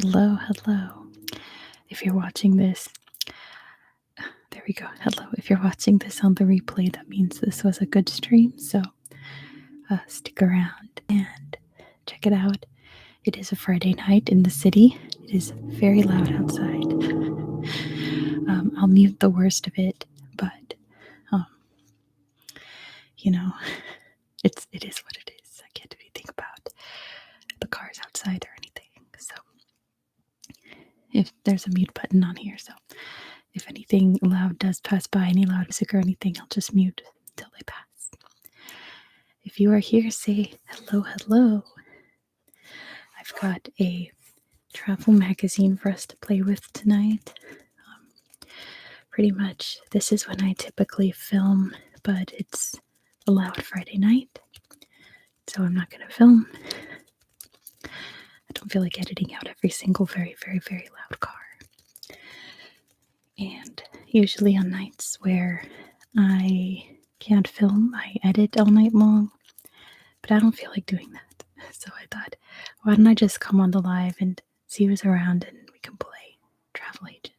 Hello, hello. If you're watching this, there we go. Hello. If you're watching this on the replay, that means this was a good stream. So stick around and check it out. It is a Friday night in the city. It is very loud outside. I'll mute the worst of it, but it is what it is. I can't do anything about the cars outside or anything. So if there's a mute button on here, so if anything loud does pass by, any loud music or anything, I'll just mute till they pass. If you are here, say hello, hello. I've got a travel magazine for us to play with tonight. Pretty much, this is when I typically film, but it's a loud Friday night, so I'm not going to film. I don't feel like editing out every single very, very, very loud car. And usually on nights where I can't film, I edit all night long, but I don't feel like doing that. So I thought, why don't I just come on the live and see who's around and we can play Travel Agent.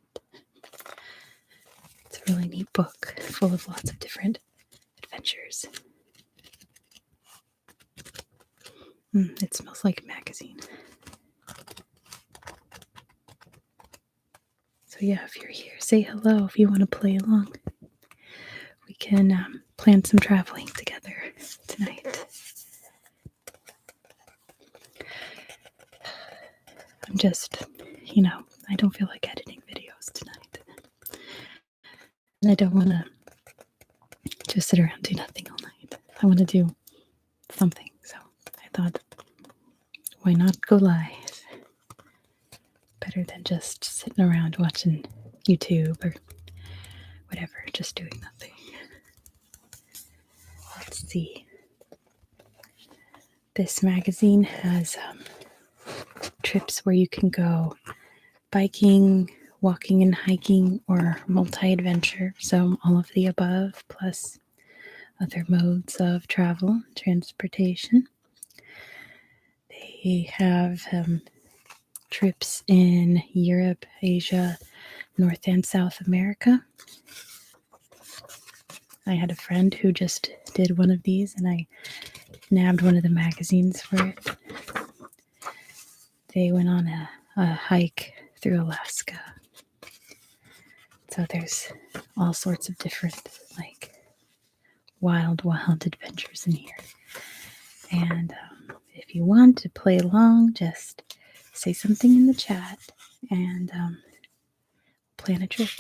It's a really neat book full of lots of different adventures. It smells like a magazine. So yeah, if you're here, say hello if you want to play along. We can plan some traveling together tonight. I'm just, I don't feel like editing videos tonight. And I don't want to just sit around and do nothing all night. I want to do something. So I thought, why not go live? Better than just sitting around watching YouTube or whatever, just doing nothing. Let's see. This magazine has trips where you can go biking, walking and hiking, or multi-adventure. So all of the above, plus other modes of travel, transportation. They have trips in Europe, Asia, North and South America. I had a friend who just did one of these, and I nabbed one of the magazines for it. They went on a hike through Alaska. So there's all sorts of different, wild adventures in here. And if you want to play along, just say something in the chat and plan a trip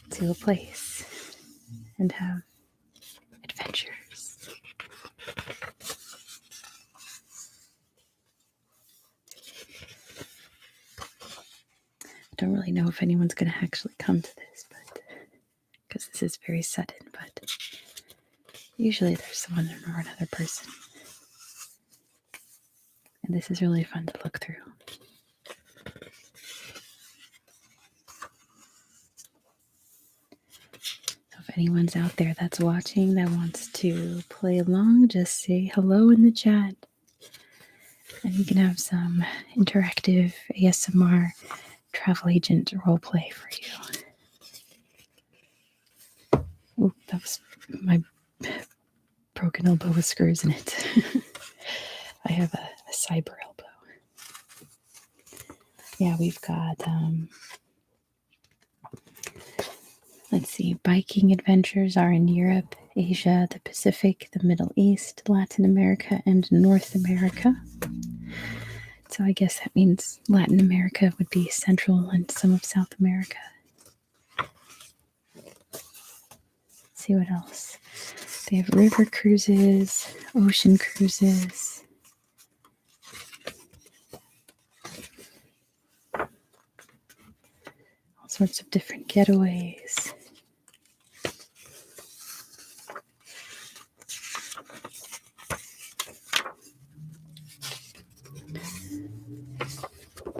to a place and have adventures. I don't really know if anyone's going to actually come to this, but because this is very sudden, but usually there's one or another person. And this is really fun to look through. So if anyone's out there that's watching that wants to play along, just say hello in the chat. And you can have some interactive ASMR travel agent role play for you. Oh, that was my broken elbow with screws in it. I have a cyber elbow. Yeah, we've got, let's see, biking adventures are in Europe, Asia, the Pacific, the Middle East, Latin America, and North America. So I guess that means Latin America would be Central and some of South America. Let's see what else. They have river cruises, ocean cruises. All sorts of different getaways.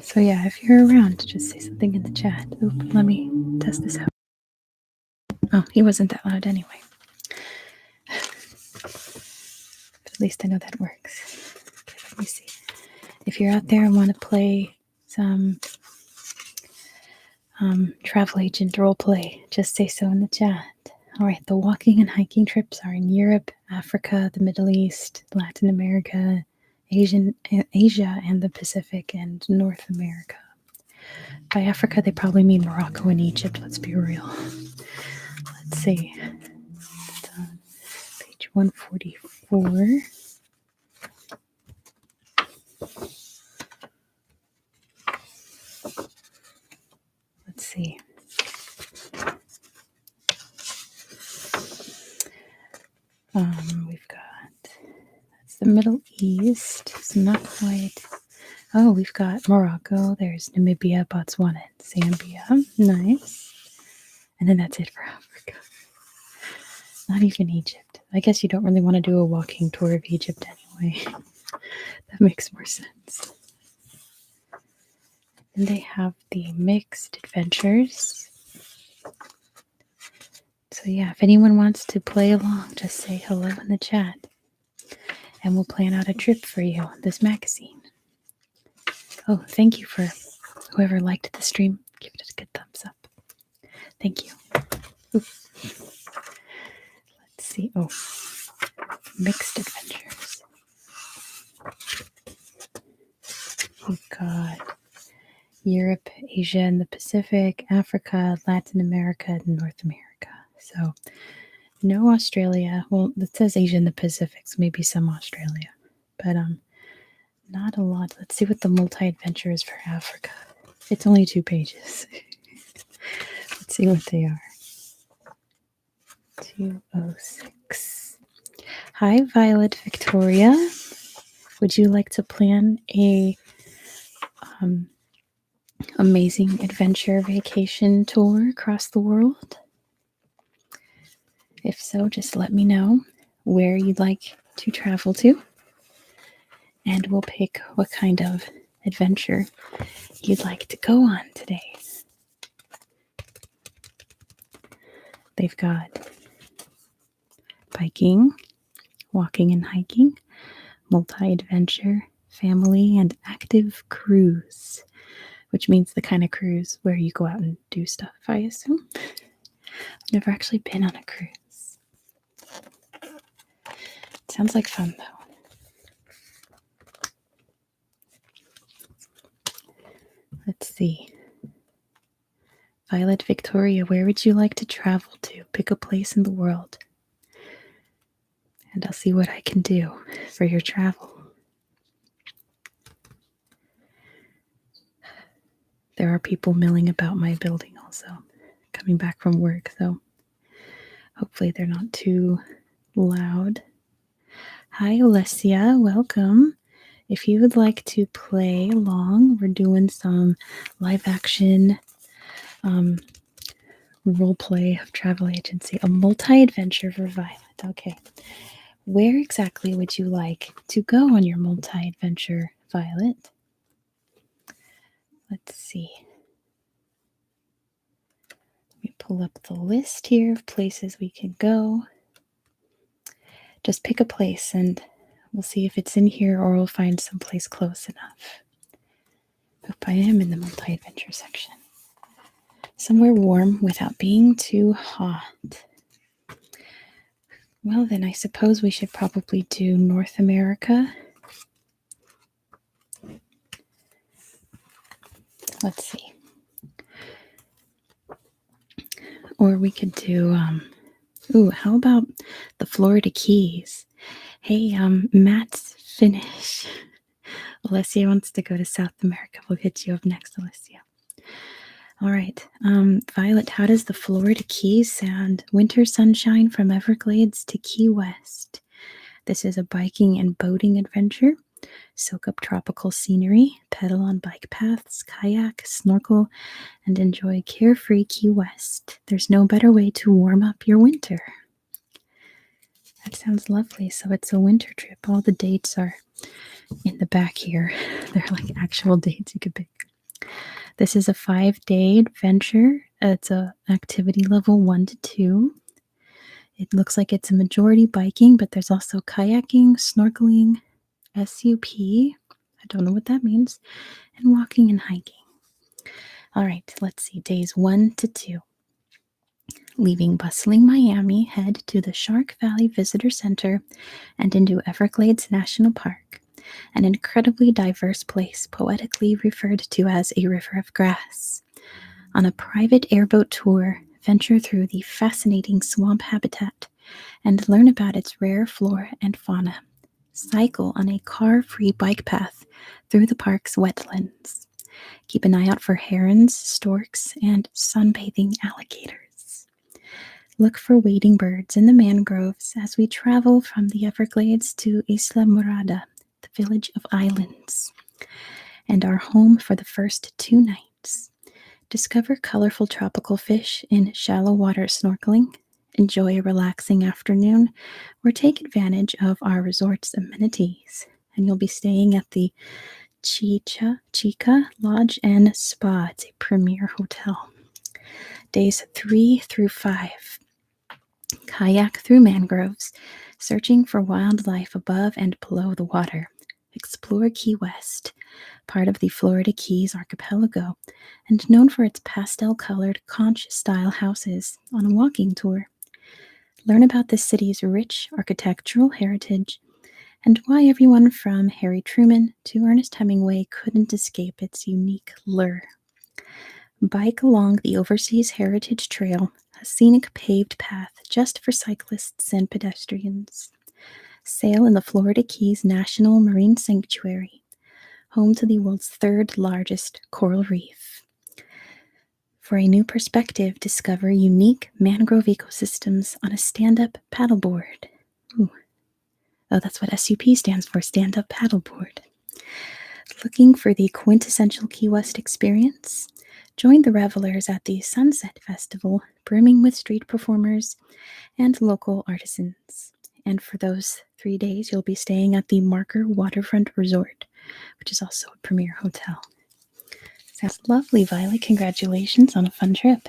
So yeah, if you're around, just say something in the chat. Let me test this out. Oh, he wasn't that loud anyway. But at least I know that works. Okay, let me see. If you're out there and want to play travel agent role play. Just say so in the chat. All right, the walking and hiking trips are in Europe, Africa, the Middle East, Latin America, Asia, and the Pacific, and North America. By Africa, they probably mean Morocco and Egypt. Let's be real. Let's see. It's on page 144. Let's see. We've got, that's the Middle East. It's not quite. Oh, we've got Morocco. There's Namibia, Botswana, and Zambia. Nice. And then that's it for Africa. Not even Egypt. I guess you don't really want to do a walking tour of Egypt anyway. That makes more sense. And they have the mixed adventures. So yeah, if anyone wants to play along, just say hello in the chat. And we'll plan out a trip for you, this magazine. Oh, thank you for whoever liked the stream. Give it a good thumbs up. Thank you. Oops. Let's see. Oh, mixed adventures. We've got Europe, Asia, and the Pacific, Africa, Latin America, and North America. So no Australia. Well, it says Asia and the Pacific, so maybe some Australia. But not a lot. Let's see what the multi-adventure is for Africa. It's only 2 pages. Let's see what they are. 206. Hi, Violet Victoria. Would you like to plan a amazing adventure vacation tour across the world? If so, just let me know where you'd like to travel to, and we'll pick what kind of adventure you'd like to go on today. They've got biking, walking and hiking, multi-adventure, family, and active cruise, which means the kind of cruise where you go out and do stuff, I assume. I've never actually been on a cruise. Sounds like fun, though. Let's see. Violet Victoria, where would you like to travel to? Pick a place in the world. And I'll see what I can do for your travel. There are people milling about my building also, coming back from work, so hopefully they're not too loud. Hi, Alessia. Welcome. If you would like to play along, we're doing some live action role play of travel agency, a multi-adventure for Violet. Okay. Where exactly would you like to go on your multi-adventure, Violet? Let's see. Let me pull up the list here of places we can go. Just pick a place and we'll see if it's in here or we'll find some place close enough. Hope I am in the multi-adventure section. Somewhere warm without being too hot. Well, then I suppose we should probably do North America. Let's see. Or we could do, how about the Florida Keys? Hey, Matt's finished. Alessia wants to go to South America. We'll hit you up next, Alessia. All right. Violet, how does the Florida Keys sound? Winter sunshine from Everglades to Key West. This is a biking and boating adventure. Soak up tropical scenery, pedal on bike paths, kayak, snorkel, and enjoy carefree Key West. There's no better way to warm up your winter. That sounds lovely. So it's a winter trip. All the dates are in the back here. They're like actual dates you could pick. This is a 5-day adventure. It's a activity level 1 to 2. It looks like it's a majority biking, but there's also kayaking, snorkeling, SUP. I don't know what that means. And walking and hiking. All right, let's see. Days 1 to 2. Leaving bustling Miami, head to the Shark Valley Visitor Center and into Everglades National Park, an incredibly diverse place poetically referred to as a river of grass. On a private airboat tour, venture through the fascinating swamp habitat and learn about its rare flora and fauna. Cycle on a car-free bike path through the park's wetlands. Keep an eye out for herons, storks, and sunbathing alligators. Look for wading birds in the mangroves as we travel from the Everglades to Isla Morada, the village of islands, and our home for the first 2 nights. Discover colorful tropical fish in shallow water snorkeling, enjoy a relaxing afternoon, or take advantage of our resort's amenities. And you'll be staying at the Chica Lodge and Spa. It's a premier hotel. Days 3 through 5. Kayak through mangroves, searching for wildlife above and below the water. Explore Key West, part of the Florida Keys archipelago, and known for its pastel-colored conch-style houses, on a walking tour. Learn about the city's rich architectural heritage and why everyone from Harry Truman to Ernest Hemingway couldn't escape its unique lure. Bike along the Overseas Heritage Trail, a scenic paved path just for cyclists and pedestrians. Sail in the Florida Keys National Marine Sanctuary, home to the world's 3rd largest coral reef. For a new perspective, discover unique mangrove ecosystems on a stand-up paddleboard. Ooh. Oh, that's what SUP stands for, stand-up paddleboard. Looking for the quintessential Key West experience? Join the revelers at the Sunset Festival, brimming with street performers and local artisans. And for those 3 days, you'll be staying at the Marker Waterfront Resort, which is also a premier hotel. Sounds lovely, Violet. Congratulations on a fun trip.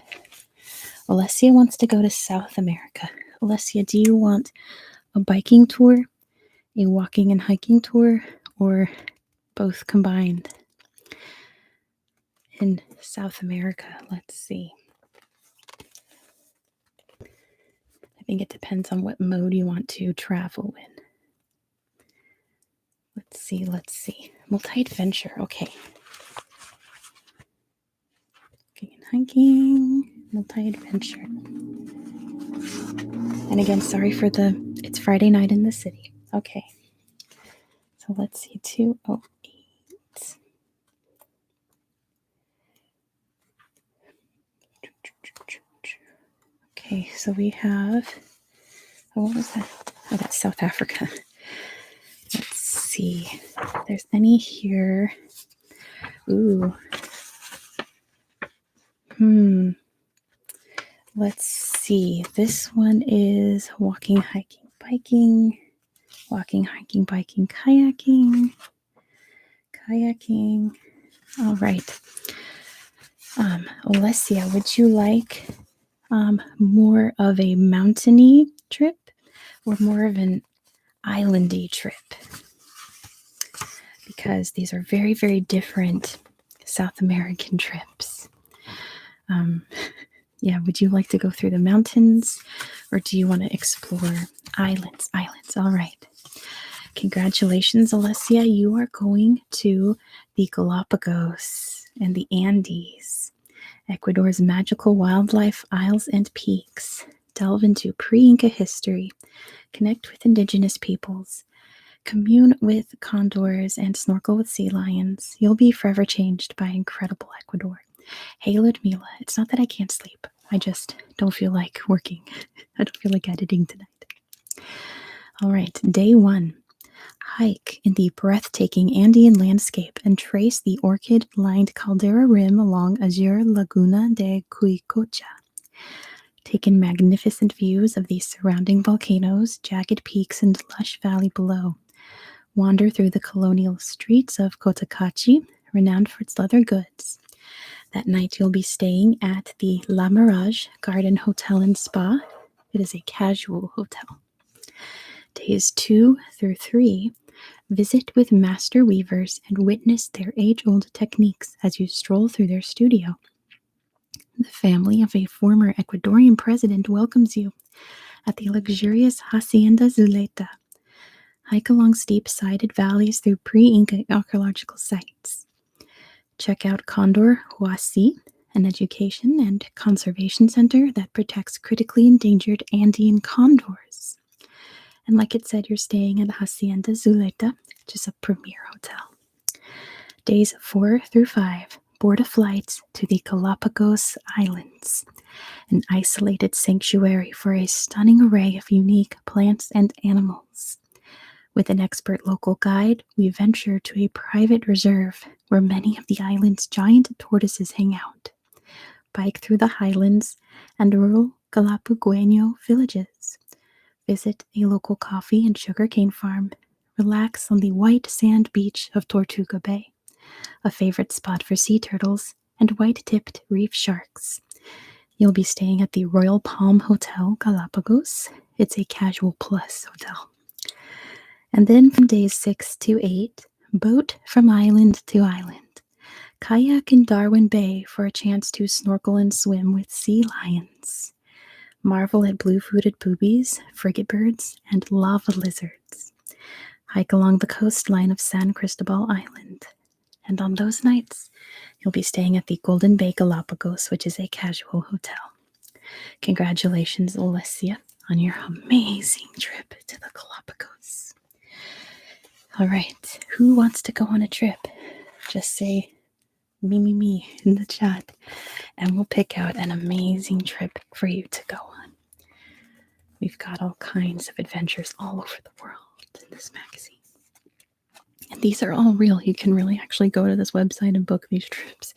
Alessia wants to go to South America. Alessia, do you want a biking tour, a walking and hiking tour, or both combined? In South America, let's see. I think it depends on what mode you want to travel in. Let's see. Multi-adventure, okay. Walking and hiking, multi-adventure. And again, sorry for it's Friday night in the city. Okay. So let's see, 208. Okay, so we have, what was that? Oh, that's South Africa. Let's see if there's any here. Ooh. Let's see. This one is walking, hiking, biking. Walking, hiking, biking, kayaking. Kayaking. All right. Alessia, would you like more of a mountainy trip or more of an islandy trip? Because these are very, very different South American trips. Yeah, would you like to go through the mountains or do you want to explore islands? Islands, all right. Congratulations, Alessia. You are going to the Galapagos and the Andes, Ecuador's magical wildlife isles and peaks. Delve into pre-Inca history, connect with indigenous peoples, commune with condors, and snorkel with sea lions. You'll be forever changed by incredible Ecuador. Hey, Ludmila, it's not that I can't sleep. I just don't feel like working. I don't feel like editing tonight. All right, day 1. Hike in the breathtaking Andean landscape and trace the orchid-lined caldera rim along Azure Laguna de Cuicocha. Take in magnificent views of the surrounding volcanoes, jagged peaks, and lush valley below. Wander through the colonial streets of Cotacachi, renowned for its leather goods. That night you'll be staying at the La Mirage Garden Hotel and Spa. It is a casual hotel. Days 2 through 3. Visit with master weavers and witness their age-old techniques as you stroll through their studio. The family of a former Ecuadorian president welcomes you at the luxurious Hacienda Zuleta. Hike along steep-sided valleys through pre-Inca archaeological sites. Check out Condor Huasi, an education and conservation center that protects critically endangered Andean condors. And like it said, you're staying at Hacienda Zuleta, which is a premier hotel. Days 4 through 5, board a flight to the Galapagos Islands, an isolated sanctuary for a stunning array of unique plants and animals. With an expert local guide, we venture to a private reserve where many of the island's giant tortoises hang out. Bike through the highlands and rural Galapagos villages. Visit a local coffee and sugarcane farm. Relax on the white sand beach of Tortuga Bay, a favorite spot for sea turtles and white-tipped reef sharks. You'll be staying at the Royal Palm Hotel Galapagos. It's a casual plus hotel. And then from days 6 to 8, boat from island to island. Kayak in Darwin Bay for a chance to snorkel and swim with sea lions. Marvel at blue-footed boobies, frigate birds, and lava lizards. Hike along the coastline of San Cristobal Island. And on those nights, you'll be staying at the Golden Bay Galapagos, which is a casual hotel. Congratulations, Alessia, on your amazing trip to the Galapagos. All right, who wants to go on a trip? Just say me in the chat, and we'll pick out an amazing trip for you to go on. We've got all kinds of adventures all over the world in this magazine. And these are all real. You can really actually go to this website and book these trips.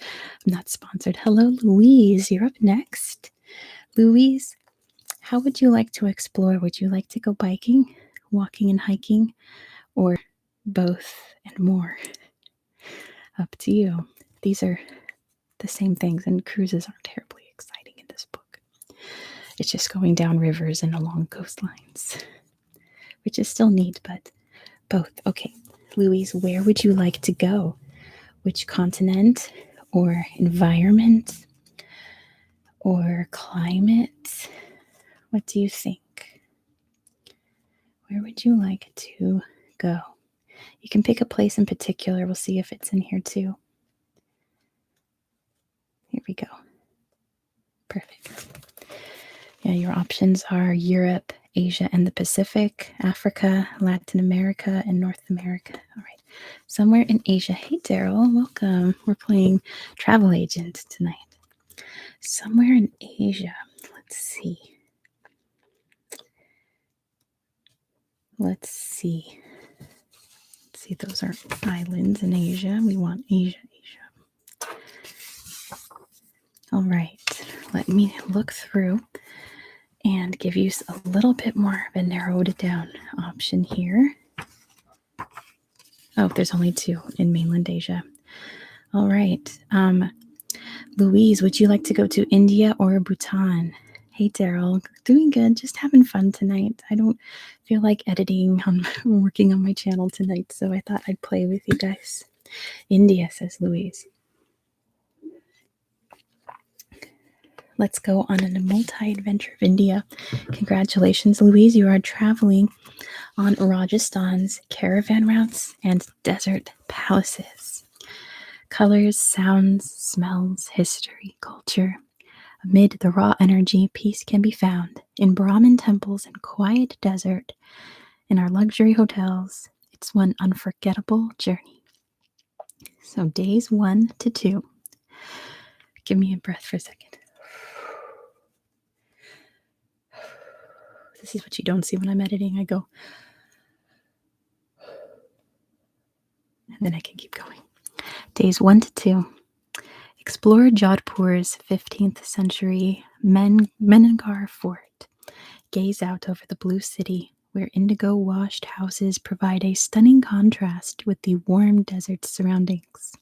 I'm not sponsored. Hello, Louise. You're up next. Louise, how would you like to explore? Would you like to go biking, walking, and hiking, or both and more? Up to you. These are the same things, and cruises aren't terribly exciting in this book. It's just going down rivers and along coastlines, which is still neat, but both. Okay, Louise, where would you like to go? Which continent or environment or climate? What do you think? Where would you like to go? You can pick a place in particular. We'll see if it's in here too. Here we go. Perfect. Yeah, your options are Europe, Asia, and the Pacific, Africa, Latin America, and North America. All right. Somewhere in Asia. Hey, Daryl. Welcome. We're playing Travel Agent tonight. Somewhere in Asia. Let's see. Let's see. Those are islands in Asia. We want Asia. All right. Let me look through and give you a little bit more of a narrowed down option here. Oh, there's only 2 in mainland Asia. All right. Louise, would you like to go to India or Bhutan? Hey, Daryl. Doing good. Just having fun tonight. I don't feel like editing working on my channel tonight, so I thought I'd play with you guys. India, says Louise. Let's go on a multi-adventure of India. Congratulations, Louise. You are traveling on Rajasthan's caravan routes and desert palaces. Colors, sounds, smells, history, culture. Amid the raw energy, peace can be found in Brahmin temples and quiet desert. In our luxury hotels, it's one unforgettable journey. So days 1 to 2. Give me a breath for a second. This is what you don't see when I'm editing. I go, and then I can keep going. Days 1 to 2. Explore Jodhpur's 15th century Menagar Fort. Gaze out over the blue city, where indigo-washed houses provide a stunning contrast with the warm desert surroundings.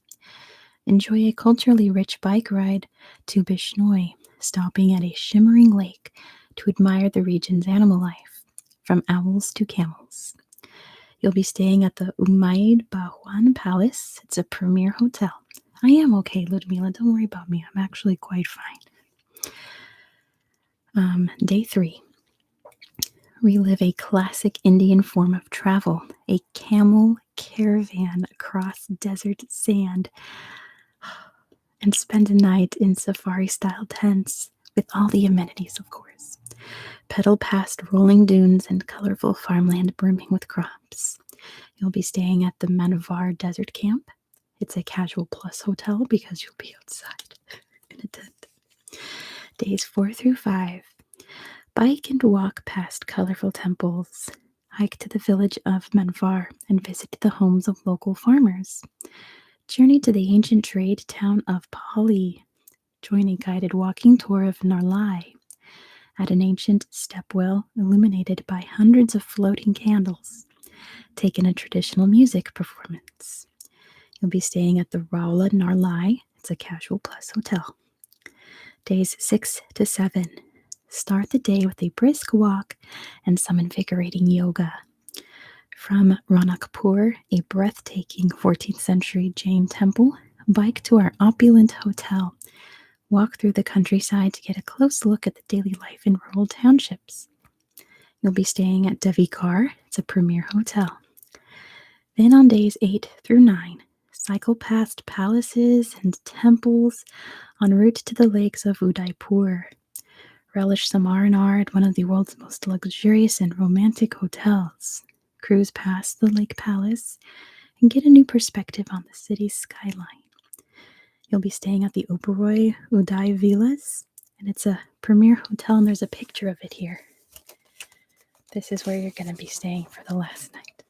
Enjoy a culturally rich bike ride to Bishnoi, stopping at a shimmering lake to admire the region's animal life, from owls to camels. You'll be staying at the Umaid Bahuan Palace. It's a premier hotel. I am okay, Ludmila. Don't worry about me. I'm actually quite fine. Day 3. Relive a classic Indian form of travel, a camel caravan across desert sand, and spend a night in safari-style tents with all the amenities, of course. Pedal past rolling dunes and colorful farmland brimming with crops. You'll be staying at the Manavar Desert Camp. It's a casual plus hotel because you'll be outside in a tent. Days 4 through 5. Bike and walk past colorful temples. Hike to the village of Manvar and visit the homes of local farmers. Journey to the ancient trade town of Pali. Join a guided walking tour of Narlai at an ancient stepwell illuminated by hundreds of floating candles. Take in a traditional music performance. You'll be staying at the Raula Narlai. It's a casual plus hotel. Days 6 to 7. Start the day with a brisk walk and some invigorating yoga. From Ranakpur, a breathtaking 14th century Jain temple, bike to our opulent hotel. Walk through the countryside to get a close look at the daily life in rural townships. You'll be staying at Devikar. It's a premier hotel. Then on days 8 through 9, cycle past palaces and temples en route to the lakes of Udaipur. Relish some R&R at one of the world's most luxurious and romantic hotels. Cruise past the Lake Palace and get a new perspective on the city's skyline. You'll be staying at the Oberoi Uday Villas, and it's a premier hotel, and there's a picture of it here. This is where you're going to be staying for the last night.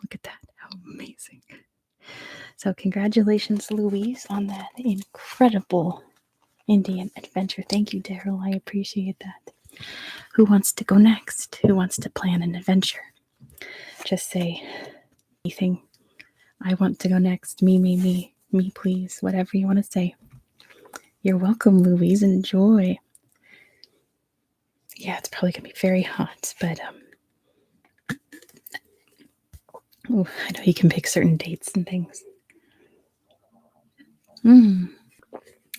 Look at that. How amazing. So congratulations, Louise, on that incredible Indian adventure. Thank you, Daryl. I appreciate that. Who wants to go next? Who wants to plan an adventure? Just say anything. I want to go next. Me, please. Whatever you want to say. You're welcome, Louise. Enjoy. Yeah, it's probably going to be very hot, but I know you can pick certain dates and things.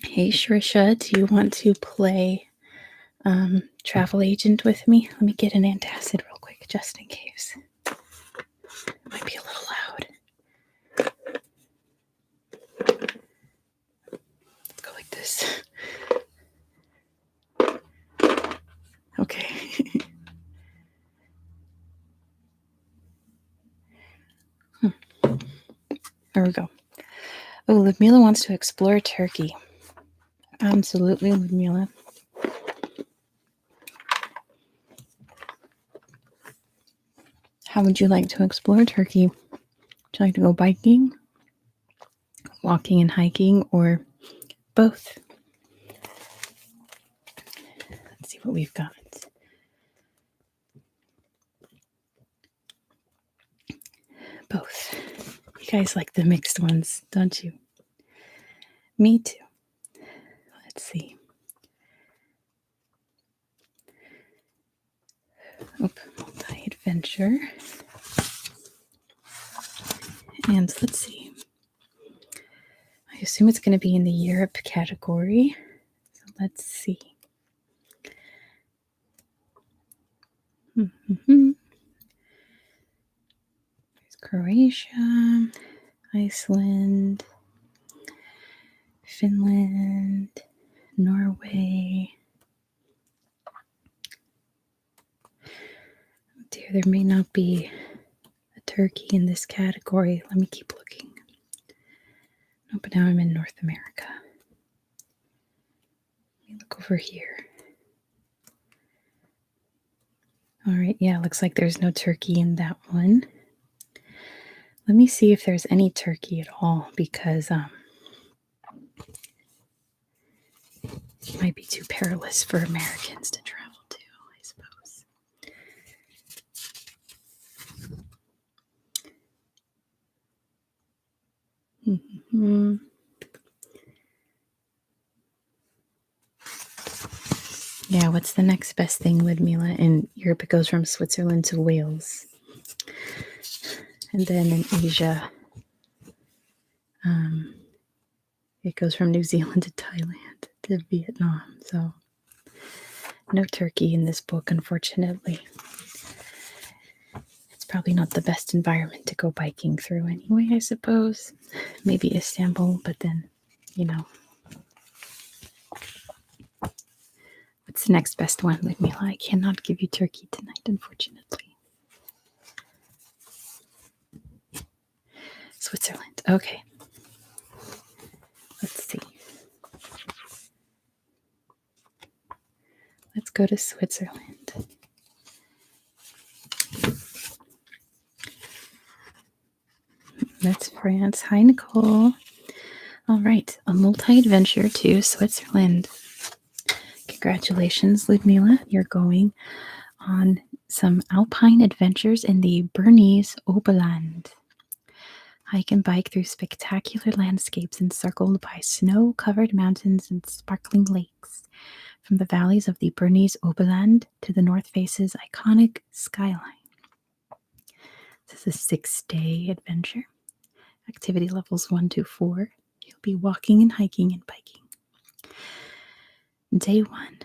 Hey, Shrisha, do you want to play travel agent with me? Let me get an antacid real quick, just in case. It might be a little loud. Let's go like this. Okay. There we go. Oh, Ludmila wants to explore Turkey. Absolutely, Ludmila. How would you like to explore Turkey? Would you like to go biking, walking and hiking, or both? Let's see what we've got. Both. You guys like the mixed ones, don't you? Me too. Let's see. Multi-adventure. And let's see. I assume it's going to be in the Europe category. So let's see. There's Croatia, Iceland, Finland, Norway. Oh dear, there may not be a Turkey in this category. Let me keep looking. No, but now I'm in North America. Let me look over here. All right, yeah, looks like there's no Turkey in that one. Let me see if there's any Turkey at all, because it might be too perilous for Americans to travel to, I suppose. Yeah, what's the next best thing, Ludmila? In Europe, it goes from Switzerland to Wales. And then in Asia, it goes from New Zealand to Thailand to Vietnam. So no turkey in this book, unfortunately. It's probably not the best environment to go biking through anyway, I suppose. Maybe Istanbul, but then, what's the next best one, Ludmila? I cannot give you Turkey tonight, unfortunately. Switzerland. Okay. Let's see. Let's go to Switzerland. That's France. Hi, Nicole. All right. A multi-adventure to Switzerland. Congratulations, Ludmila. You're going on some alpine adventures in the Bernese Oberland. Hike and bike through spectacular landscapes encircled by snow-covered mountains and sparkling lakes. From the valleys of the Bernese Oberland to the North Face's iconic skyline. This is a 6-day adventure. Activity levels 1 to 4. You'll be walking and hiking and biking. Day 1.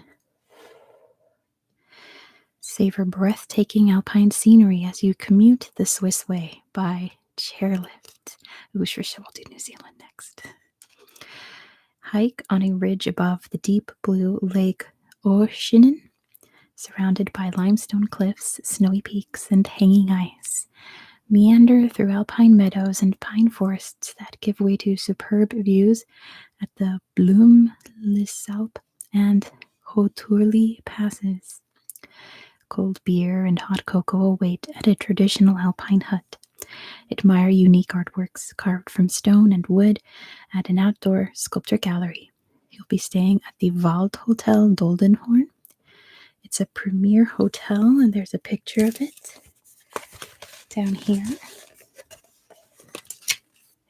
Savor breathtaking alpine scenery as you commute the Swiss way by chairlift. Ooh, Shrisha will do New Zealand next. Hike on a ridge above the deep blue Lake Oceanen, surrounded by limestone cliffs, snowy peaks, and hanging ice. Meander through alpine meadows and pine forests that give way to superb views at the Blumlisalp and Hoturli passes. Cold beer and hot cocoa await at a traditional alpine hut. Admire unique artworks carved from stone and wood at an outdoor sculpture gallery. You'll be staying at the Waldhotel Doldenhorn. It's a premier hotel, and there's a picture of it down here.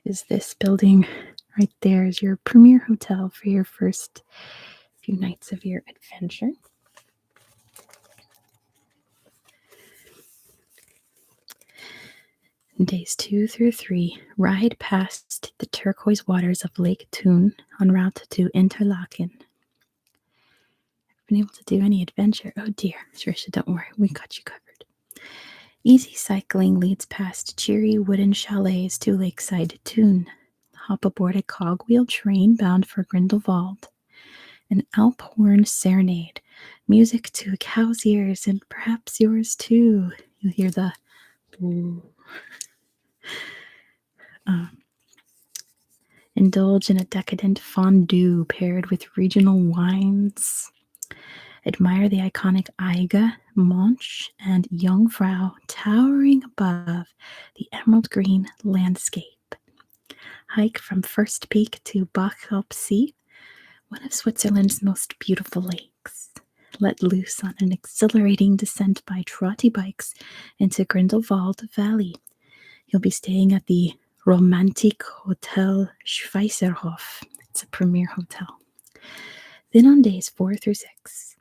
Is this building right there is your premier hotel for your first few nights of your adventure. Days 2 through 3, ride past the turquoise waters of Lake Thun en route to Interlaken. I've been able to do any adventure. Oh dear, Trisha, don't worry, we got you covered. Easy cycling leads past cheery wooden chalets to Lakeside Thun. Hop aboard a cogwheel train bound for Grindelwald. An Alphorn serenade, music to a cow's ears and perhaps yours too. You'll hear the boo. Indulge in a decadent fondue paired with regional wines. Admire the iconic Eiger, Monch, and Jungfrau towering above the emerald green landscape. Hike from First Peak to Bachalp See, one of Switzerland's most beautiful lakes. Let loose on an exhilarating descent by trotty bikes into Grindelwald Valley. You'll be staying at the Romantik Hotel Schweizerhof. It's a premier hotel. Then on days 4 through 6,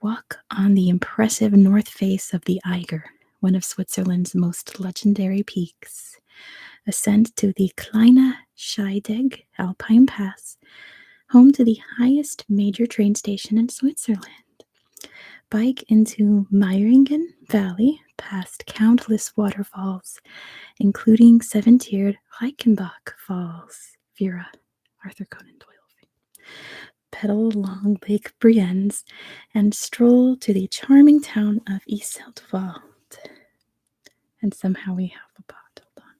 walk on the impressive north face of the Eiger, one of Switzerland's most legendary peaks. Ascend to the Kleine Scheidegg Alpine Pass, home to the highest major train station in Switzerland. Bike into Meiringen Valley past countless waterfalls, including 7-tiered Reichenbach Falls. Vera, Arthur Conan Doyle. Pedal along Lake Brienz and stroll to the charming town of Iseltwald. And somehow we have a pot. Hold on.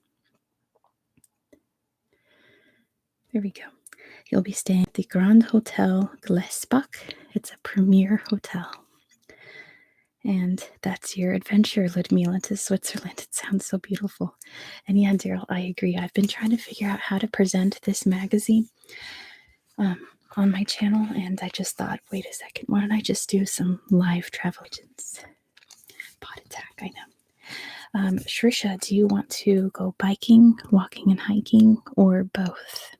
There we go. You'll be staying at the Grand Hotel Glesbach. It's a premier hotel. And that's your adventure, Ludmila, to Switzerland. It sounds so beautiful. And yeah, Daryl, I agree. I've been trying to figure out how to present this magazine on my channel, and I just thought, wait a second, why don't I just do some live travel agents? Pot attack, I know. Shrisha, do you want to go biking, walking, and hiking, or both?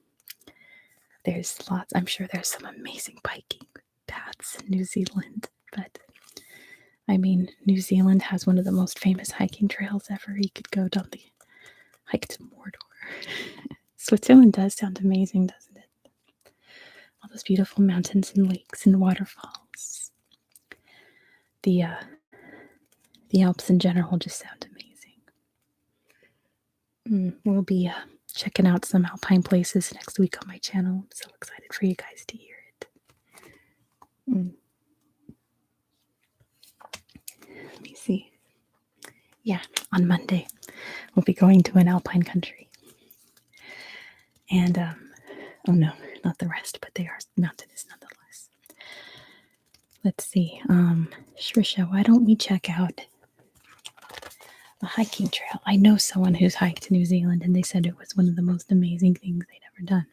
There's lots. I'm sure there's some amazing biking paths in New Zealand, but I mean, New Zealand has one of the most famous hiking trails ever. You could go down the hike to Mordor. Switzerland does sound amazing, doesn't it? All those beautiful mountains and lakes and waterfalls. The Alps in general just sound amazing. We'll be checking out some alpine places next week on my channel. I'm so excited for you guys to hear it. Let me see. Yeah, on Monday, we'll be going to an alpine country. And, oh no, not the rest, but they are mountainous nonetheless. Let's see. Shrisha, why don't we check out a hiking trail? I know someone who's hiked New Zealand, and they said it was one of the most amazing things they'd ever done.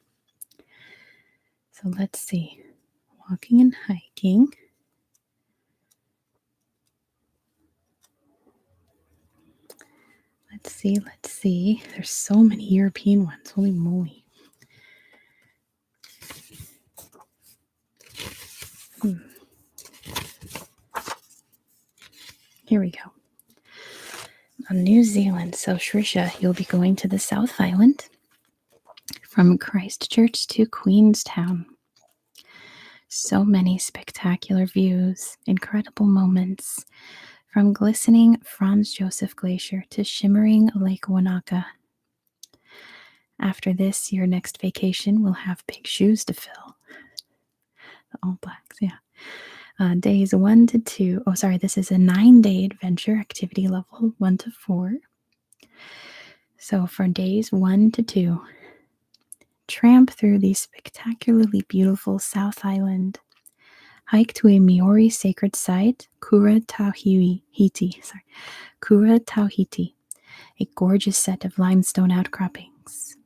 So let's see. Walking and hiking. Let's see. There's so many European ones. Holy moly. Here we go. On New Zealand. So Shrisha, you'll be going to the South Island from Christchurch to Queenstown. So many spectacular views, incredible moments, from glistening Franz Josef Glacier to shimmering Lake Wanaka. After this, your next vacation will have big shoes to fill. The All Blacks, yeah. Days 1 to 2. Oh, sorry, this is a 9-day adventure, activity level 1 to 4. So for days 1 to 2, tramp through the spectacularly beautiful South Island. Hike to a Maori sacred site, Kura Tauhiti, a gorgeous set of limestone outcroppings.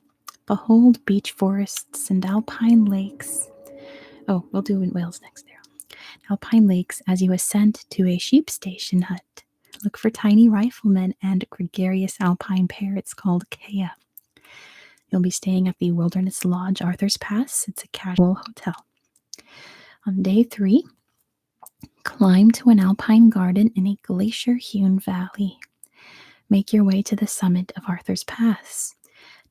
Behold beach forests and alpine lakes. Oh, we'll do in Wales next there. Alpine lakes as you ascend to a sheep station hut. Look for tiny riflemen and gregarious alpine parrots called kea. You'll be staying at the Wilderness Lodge, Arthur's Pass. It's a casual hotel. On day 3, climb to an alpine garden in a glacier-hewn valley. Make your way to the summit of Arthur's Pass.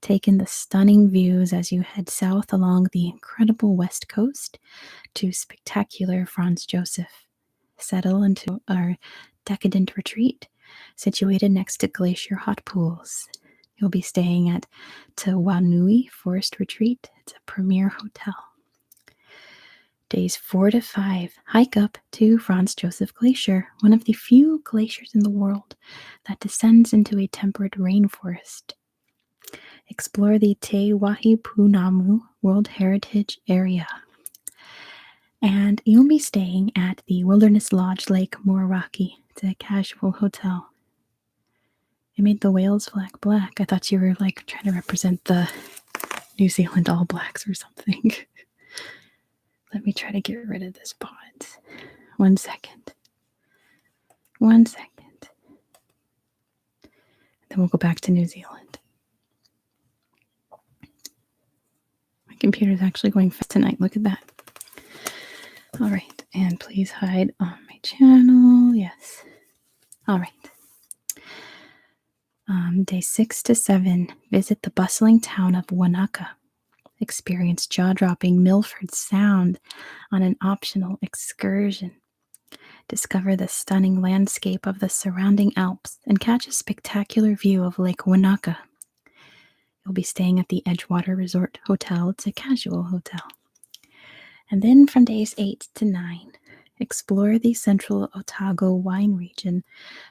Take in the stunning views as you head south along the incredible west coast to spectacular Franz Josef. Settle into our decadent retreat, situated next to glacier hot pools. You'll be staying at Te Wanui Forest Retreat. It's a premier hotel. Days 4 to 5, hike up to Franz Josef Glacier, one of the few glaciers in the world that descends into a temperate rainforest. Explore the Te Wahipunamu World Heritage Area. And you'll be staying at the Wilderness Lodge Lake Moeraki. It's a casual hotel. It made the Wales flag black. I thought you were like trying to represent the New Zealand All Blacks or something. Let me try to get rid of this bot. 1 second. 1 second. Then we'll go back to New Zealand. My computer's actually going fast tonight. Look at that. All right. And please hide on my channel. Yes. All right. Day 6 to 7, visit the bustling town of Wanaka. Experience jaw-dropping Milford Sound on an optional excursion. Discover the stunning landscape of the surrounding Alps and catch a spectacular view of Lake Wanaka. You'll be staying at the Edgewater Resort Hotel. It's a casual hotel. And then from days 8 to 9, explore the central Otago wine region.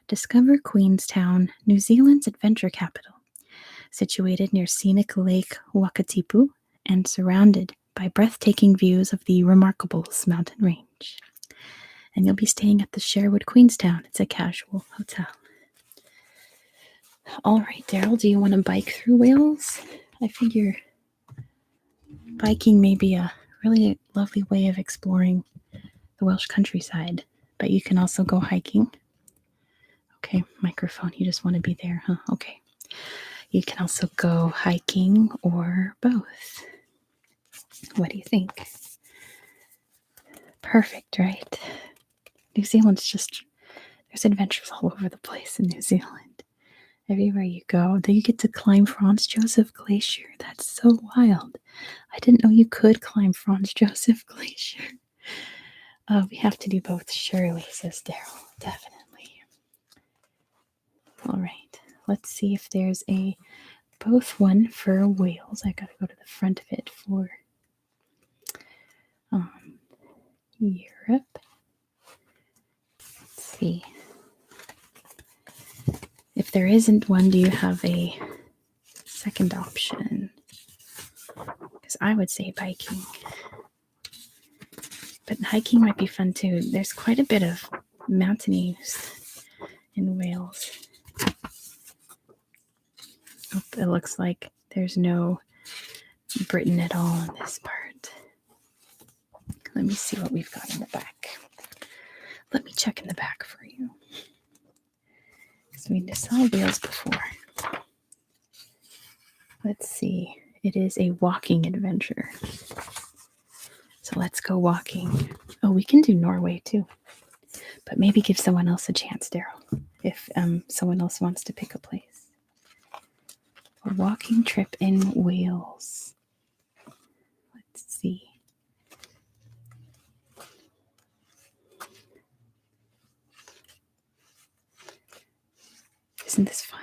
Discover Queenstown, New Zealand's adventure capital, situated near scenic Lake Wakatipu and surrounded by breathtaking views of the Remarkables mountain range. And you'll be staying at the Sherwood Queenstown. It's a casual hotel. All right, Daryl, do you want to bike through Wales? I figure biking may be a really lovely way of exploring the Welsh countryside, but you can also go hiking. Okay, microphone, you just want to be there, huh? Okay. You can also go hiking or both. What do you think? Perfect, right? New Zealand's just, there's adventures all over the place in New Zealand. Everywhere you go, then you get to climb Franz Josef Glacier. That's so wild. I didn't know you could climb Franz Josef Glacier. We have to do both, surely, says Daryl. Definitely. All right. Let's see if there's a both one for Wales. I gotta go to the front of it for Europe. Let's see. If there isn't one, do you have a second option? Because I would say biking. But hiking might be fun too. There's quite a bit of mountainous in Wales. Oh, it looks like there's no Britain at all in this part. Let me see what we've got in the back. Let me check in the back for you. Because we saw Wales before. Let's see. It is a walking adventure. So let's go walking. Oh, we can do Norway too. But maybe give someone else a chance, Daryl, if someone else wants to pick a place. A walking trip in Wales. Let's see. Isn't this fun?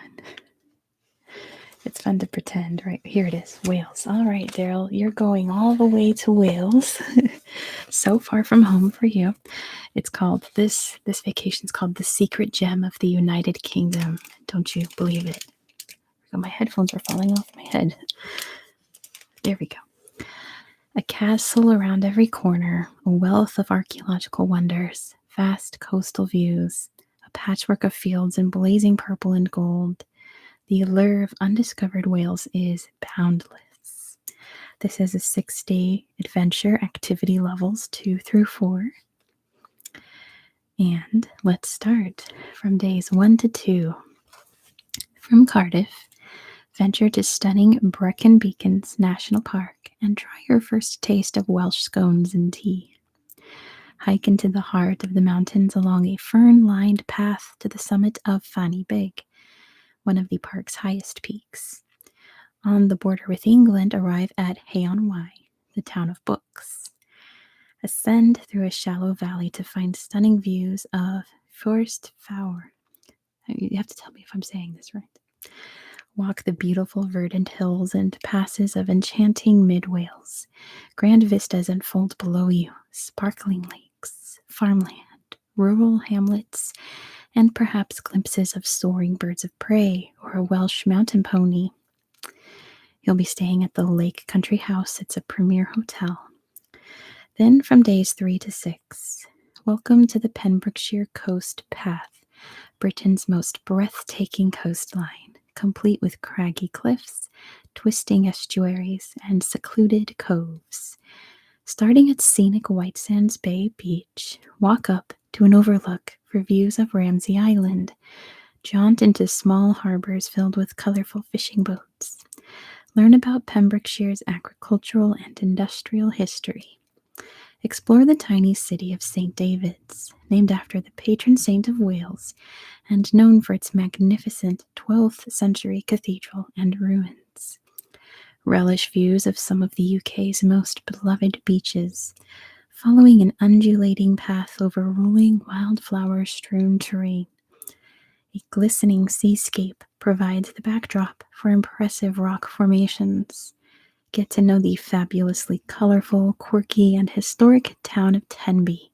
It's fun to pretend, right? Here it is, Wales. All right, Daryl, you're going all the way to Wales. So far from home for you. It's called, this vacation's called The Secret Gem of the United Kingdom. Don't you believe it? Oh, my headphones are falling off my head. There we go. A castle around every corner, a wealth of archaeological wonders, vast coastal views, a patchwork of fields in blazing purple and gold. The allure of undiscovered Wales is boundless. This is a 6-day adventure, activity levels 2 through 4. And let's start from days 1 to 2. From Cardiff, venture to stunning Brecon Beacons National Park and try your first taste of Welsh scones and tea. Hike into the heart of the mountains along a fern-lined path to the summit of Fanny Big, one of the park's highest peaks. On the border with England, arrive at Hay-on-Wye, the town of books. Ascend through a shallow valley to find stunning views of Forest Fawr. You have to tell me if I'm saying this right. Walk the beautiful verdant hills and passes of enchanting mid-Wales. Grand vistas unfold below you, sparkling lakes, farmland, rural hamlets, and perhaps glimpses of soaring birds of prey or a Welsh mountain pony. You'll be staying at the Lake Country House. It's a premier hotel. Then from days 3 to 6, welcome to the Pembrokeshire Coast Path, Britain's most breathtaking coastline, complete with craggy cliffs, twisting estuaries, and secluded coves. Starting at scenic White Sands Bay Beach, walk up to an overlook for views of Ramsay Island. Jaunt into small harbors filled with colorful fishing boats. Learn about Pembrokeshire's agricultural and industrial history. Explore the tiny city of St. David's, named after the patron saint of Wales and known for its magnificent 12th century cathedral and ruins. Relish views of some of the UK's most beloved beaches, following an undulating path over rolling wildflower-strewn terrain. A glistening seascape provides the backdrop for impressive rock formations. Get to know the fabulously colorful, quirky, and historic town of Tenby,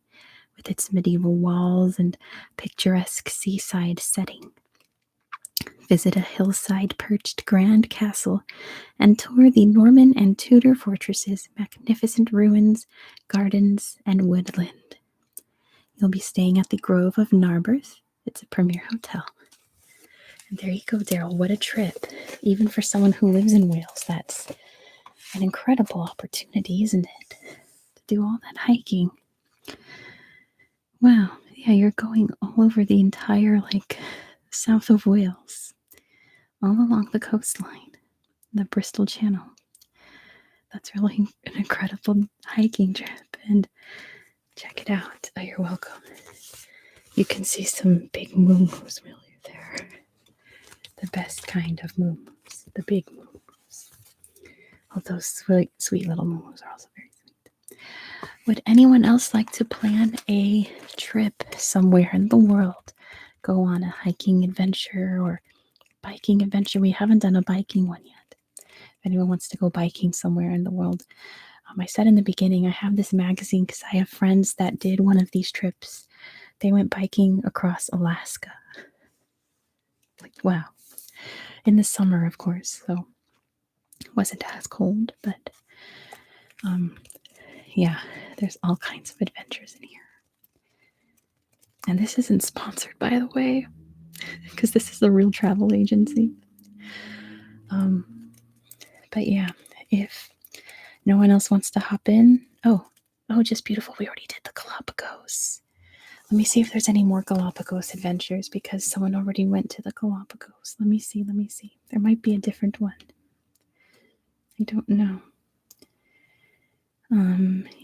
with its medieval walls and picturesque seaside setting. Visit a hillside-perched grand castle and tour the Norman and Tudor fortresses' magnificent ruins, gardens, and woodland. You'll be staying at the Grove of Narberth. It's a premier hotel. And there you go, Daryl. What a trip. Even for someone who lives in Wales, that's an incredible opportunity, isn't it? To do all that hiking. Wow. Yeah, you're going all over the entire, south of Wales. All along the coastline. The Bristol Channel. That's really an incredible hiking trip. And check it out. Oh, you're welcome. You can see some big moo-moos while you're there. the best kind of moo-moos, the big moo-moos. All those sweet little moo-moos are also very sweet. Would anyone else like to plan a trip somewhere in the world? Go on a hiking adventure or biking adventure? We haven't done a biking one yet. If anyone wants to go biking somewhere in the world, I said in the beginning, I have this magazine because I have friends that did one of these trips. They went biking across Alaska. Like, wow. In the summer, of course, so it wasn't as cold, but yeah, there's all kinds of adventures in here. And this isn't sponsored, by the way, because this is a real travel agency. But yeah, if no one else wants to hop in, oh, just beautiful. We already did the Galapagos. Let me see if there's any more Galapagos adventures because someone already went to the Galapagos. Let me see. There might be a different one. I don't know.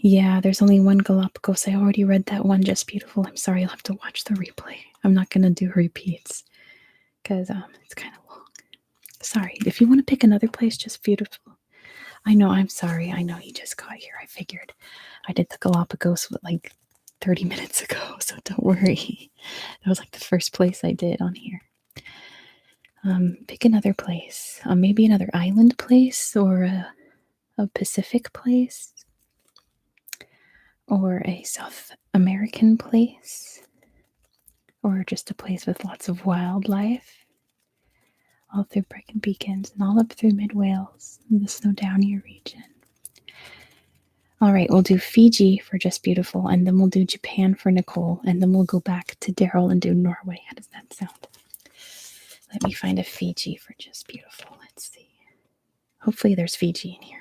Yeah, there's only one Galapagos. I already read that one, Just Beautiful. I'm sorry, I'll have to watch the replay. I'm not going to do repeats because it's kind of long. Sorry. If you want to pick another place, Just Beautiful. I know, I'm sorry. I know you just got here. I figured I did the Galapagos like 30 minutes ago, so don't worry. That was like the first place I did on here. Pick another place. Maybe another island place or a Pacific place or a South American place or just a place with lots of wildlife. All through Brecon Beacons and all up through mid-Wales and the Snowdonia region. All right, we'll do Fiji for Just Beautiful, and then we'll do Japan for Nicole, and then we'll go back to Daryl and do Norway. How does that sound? Let me find a Fiji for Just Beautiful. Let's see. Hopefully there's Fiji in here.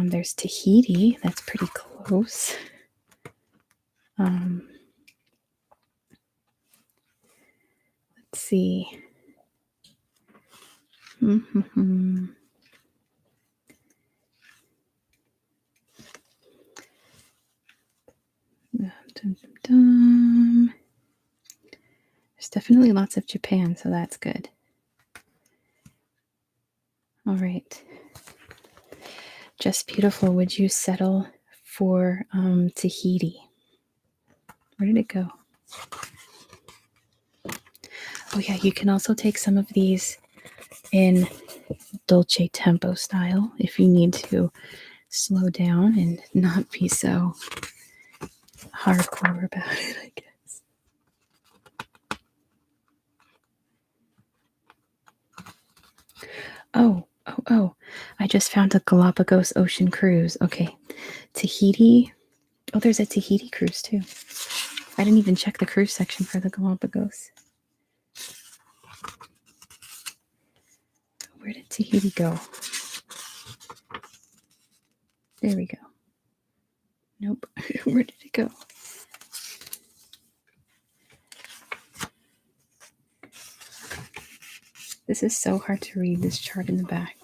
There's Tahiti. That's pretty close. Let's see. There's definitely lots of Japan, so that's good. All right. Just Beautiful, would you settle for Tahiti? Where did it go? Oh yeah, you can also take some of these in dolce tempo style if you need to slow down and not be so hardcore about it, I guess. Oh, I just found a Galapagos ocean cruise. Okay, Tahiti. Oh, there's a Tahiti cruise too. I didn't even check the cruise section for the Galapagos. Where did Tahiti go? There we go. Nope. Where did it go? This is so hard to read, this chart in the back.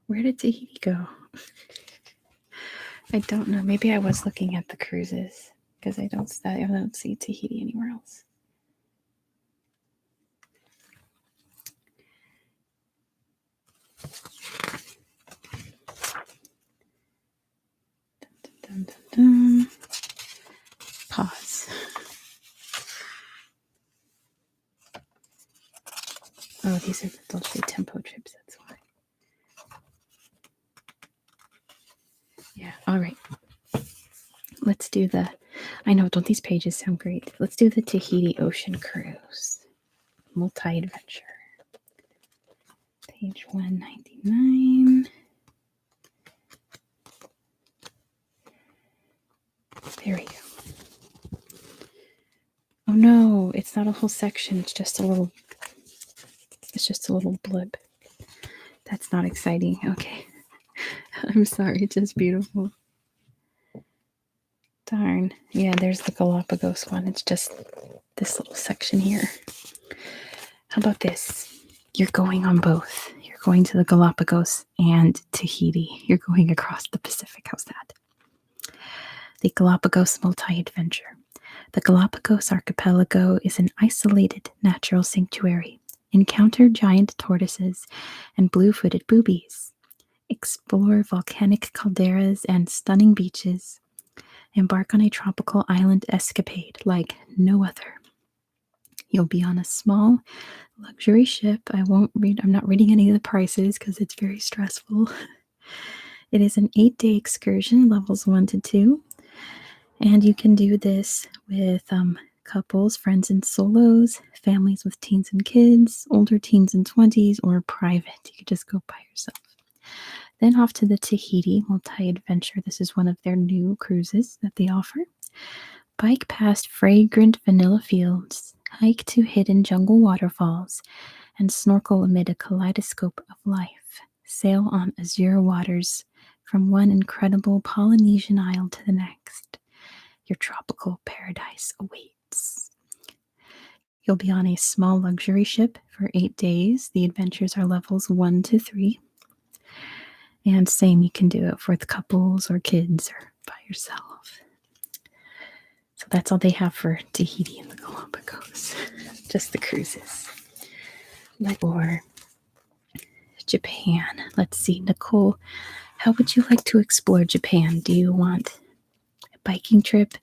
Where did Tahiti go? I don't know. Maybe I was looking at the cruises because I don't see Tahiti anywhere else. Dun, dun, dun, dun. Pause. Oh, these are the Dolce Tempo trips, that's why. Yeah, all right. Let's do the, I know, don't these pages sound great? Let's do the Tahiti Ocean Cruise. Multi-adventure. Page 199. There we go. Oh no, it's not a whole section. It's just a little blip. That's not exciting. Okay. I'm sorry, it's just beautiful. Darn. Yeah, there's the Galapagos one. It's just this little section here. How about this? You're going on both. You're going to the Galapagos and Tahiti. You're going across the Pacific. How's that? The Galapagos Multi-Adventure. The Galapagos Archipelago is an isolated natural sanctuary. Encounter giant tortoises and blue-footed boobies. Explore volcanic calderas and stunning beaches. Embark on a tropical island escapade like no other. You'll be on a small luxury ship. I'm not reading any of the prices because it's very stressful. It is an 8-day excursion, levels 1 to 2. And you can do this with couples, friends and solos, families with teens and kids, older teens and 20s, or private. You could just go by yourself. Then off to the Tahiti Multi-Adventure. This is one of their new cruises that they offer. Bike past fragrant vanilla fields, hike to hidden jungle waterfalls, and snorkel amid a kaleidoscope of life. Sail on azure waters from one incredible Polynesian isle to the next. Your tropical paradise awaits. You'll be on a small luxury ship for 8 days. The adventures are levels 1 to 3. And same, you can do it with couples or kids or by yourself. So that's all they have for Tahiti and the Galapagos. Just the cruises. Or Japan. Let's see, Nicole, how would you like to explore Japan? Do you want a biking trip,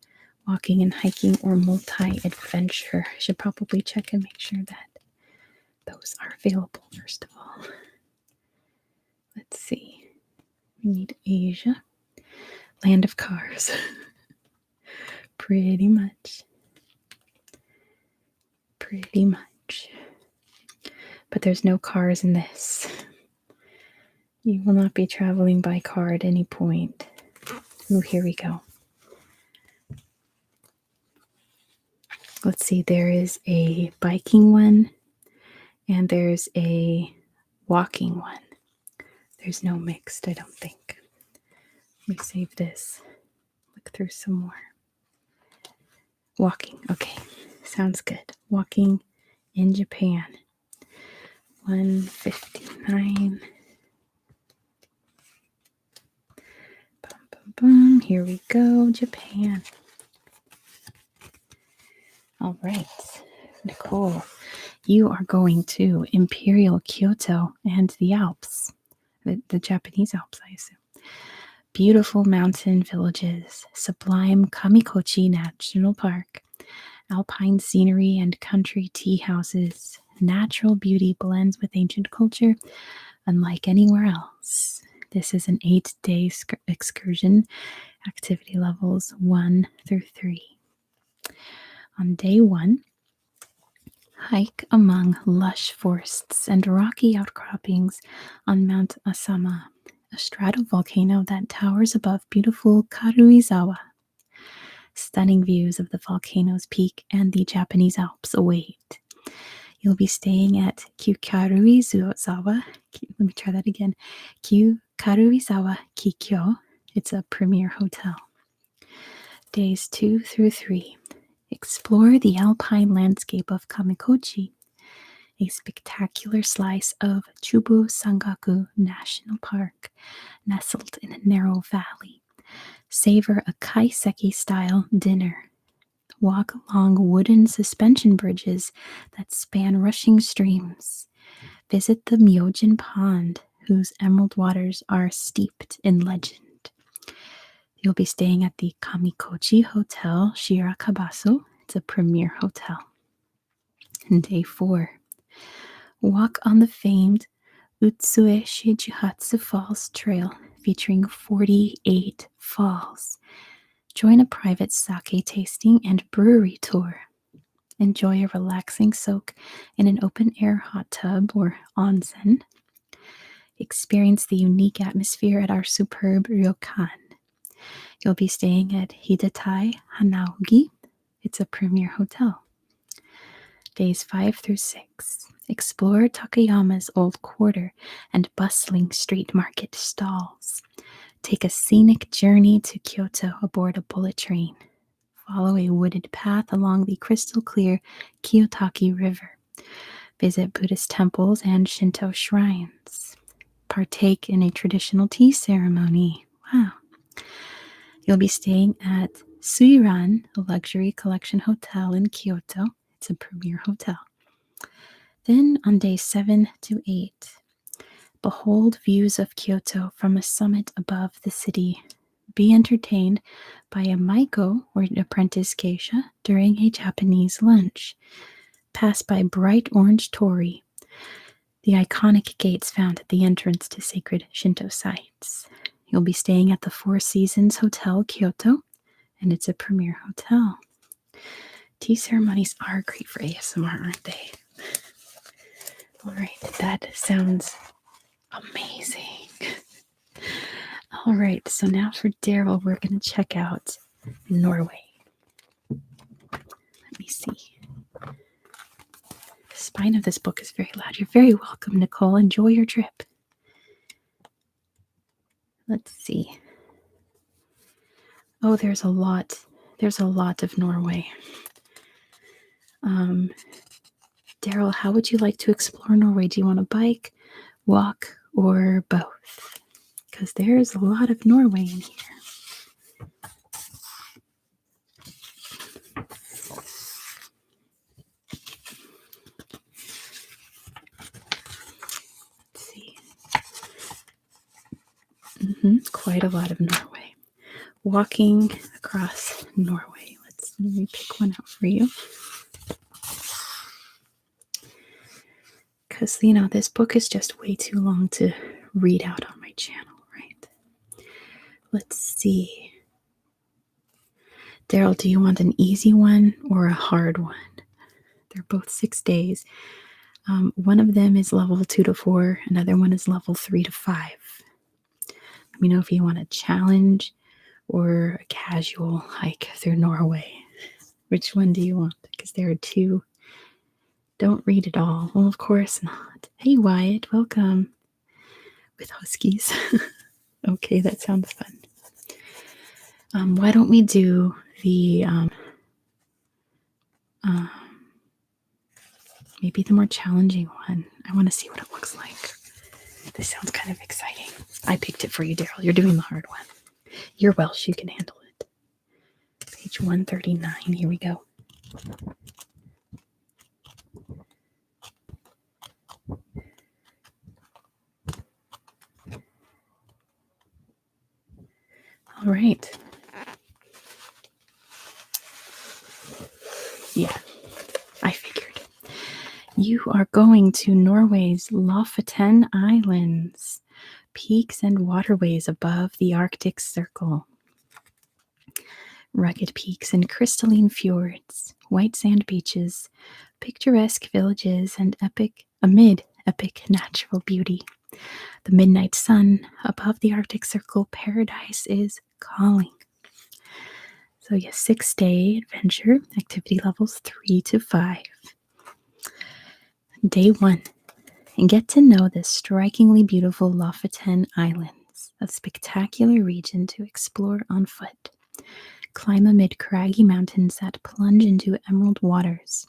walking and hiking, or multi-adventure? I should probably check and make sure that those are available first of all. Let's see. We need Asia. Land of cars. Pretty much. But there's no cars in this. You will not be traveling by car at any point. Ooh, here we go. Let's see, there is a biking one and there's a walking one. There's no mixed, I don't think. Let me save this. Look through some more. Walking, okay, sounds good. Walking in Japan. 159. Boom, boom, boom. Here we go, Japan. All right, Nicole, you are going to Imperial Kyoto and the Alps, the Japanese Alps, I assume. Beautiful mountain villages, sublime Kamikochi National Park, alpine scenery and country tea houses. Natural beauty blends with ancient culture, unlike anywhere else. This is an 8-day excursion, activity levels 1 through 3. On day 1, hike among lush forests and rocky outcroppings on Mount Asama, a stratovolcano that towers above beautiful Karuizawa. Stunning views of the volcano's peak and the Japanese Alps await. You'll be staying at Karuizawa. Let me try that again. Karuizawa Kikyo. It's a premier hotel. Days 2 through 3. Explore the alpine landscape of Kamikochi, a spectacular slice of Chubu Sangaku National Park, nestled in a narrow valley. Savor a kaiseki-style dinner. Walk along wooden suspension bridges that span rushing streams. Visit the Myojin Pond, whose emerald waters are steeped in legend. You'll be staying at the Kamikochi Hotel Shirakabasu. It's a premier hotel. And day 4. Walk on the famed Utsue Shijuhatsu Falls Trail, featuring 48 falls. Join a private sake tasting and brewery tour. Enjoy a relaxing soak in an open-air hot tub or onsen. Experience the unique atmosphere at our superb ryokan. You'll be staying at Hidatai Hanaogi. It's a premier hotel. Days 5 through 6. Explore Takayama's old quarter and bustling street market stalls. Take a scenic journey to Kyoto aboard a bullet train. Follow a wooded path along the crystal clear Kiyotaki River. Visit Buddhist temples and Shinto shrines. Partake in a traditional tea ceremony. Wow. You'll be staying at Suiran, a luxury collection hotel in Kyoto. It's a premier hotel. Then on day 7 to 8, behold views of Kyoto from a summit above the city. Be entertained by a maiko, or apprentice geisha, during a Japanese lunch. Pass by bright orange torii, the iconic gates found at the entrance to sacred Shinto sites. You'll be staying at the Four Seasons Hotel, Kyoto, and it's a premier hotel. Tea ceremonies are great for ASMR, aren't they? All right, that sounds amazing. All right, so now for Daryl, we're going to check out Norway. Let me see. The spine of this book is very loud. You're very welcome, Nicole. Enjoy your trip. Let's see. Oh, there's a lot. There's a lot of Norway. Daryl, how would you like to explore Norway? Do you want to bike, walk, or both? Because there's a lot of Norway in here. Let's see. Quite a lot of Norway. Walking across Norway. Let me pick one out for you. Because, this book is just way too long to read out on my channel, right? Let's see. Daryl, do you want an easy one or a hard one? They're both 6 days. One of them is level 2 to 4. Another one is level 3 to 5. Let me know if you want a challenge or a casual hike through Norway. Which one do you want? Because there are two. Don't read it all. Well, of course not. Hey, Wyatt, welcome. With huskies. Okay, that sounds fun. Why don't we do the maybe the more challenging one? I want to see what it looks like. This sounds kind of exciting. I picked it for you, Daryl. You're doing the hard one. You're Welsh. You can handle it. Page 139. Here we go. All right. Yeah, I figured. You are going to Norway's Lofoten Islands, peaks and waterways above the Arctic Circle. Rugged peaks and crystalline fjords, white sand beaches, picturesque villages, and amid epic natural beauty. The midnight sun above the Arctic Circle, paradise is calling. So yes, 6-day adventure, activity levels 3 to 5. Day 1, and get to know the strikingly beautiful Lofoten Islands, a spectacular region to explore on foot. Climb amid craggy mountains that plunge into emerald waters.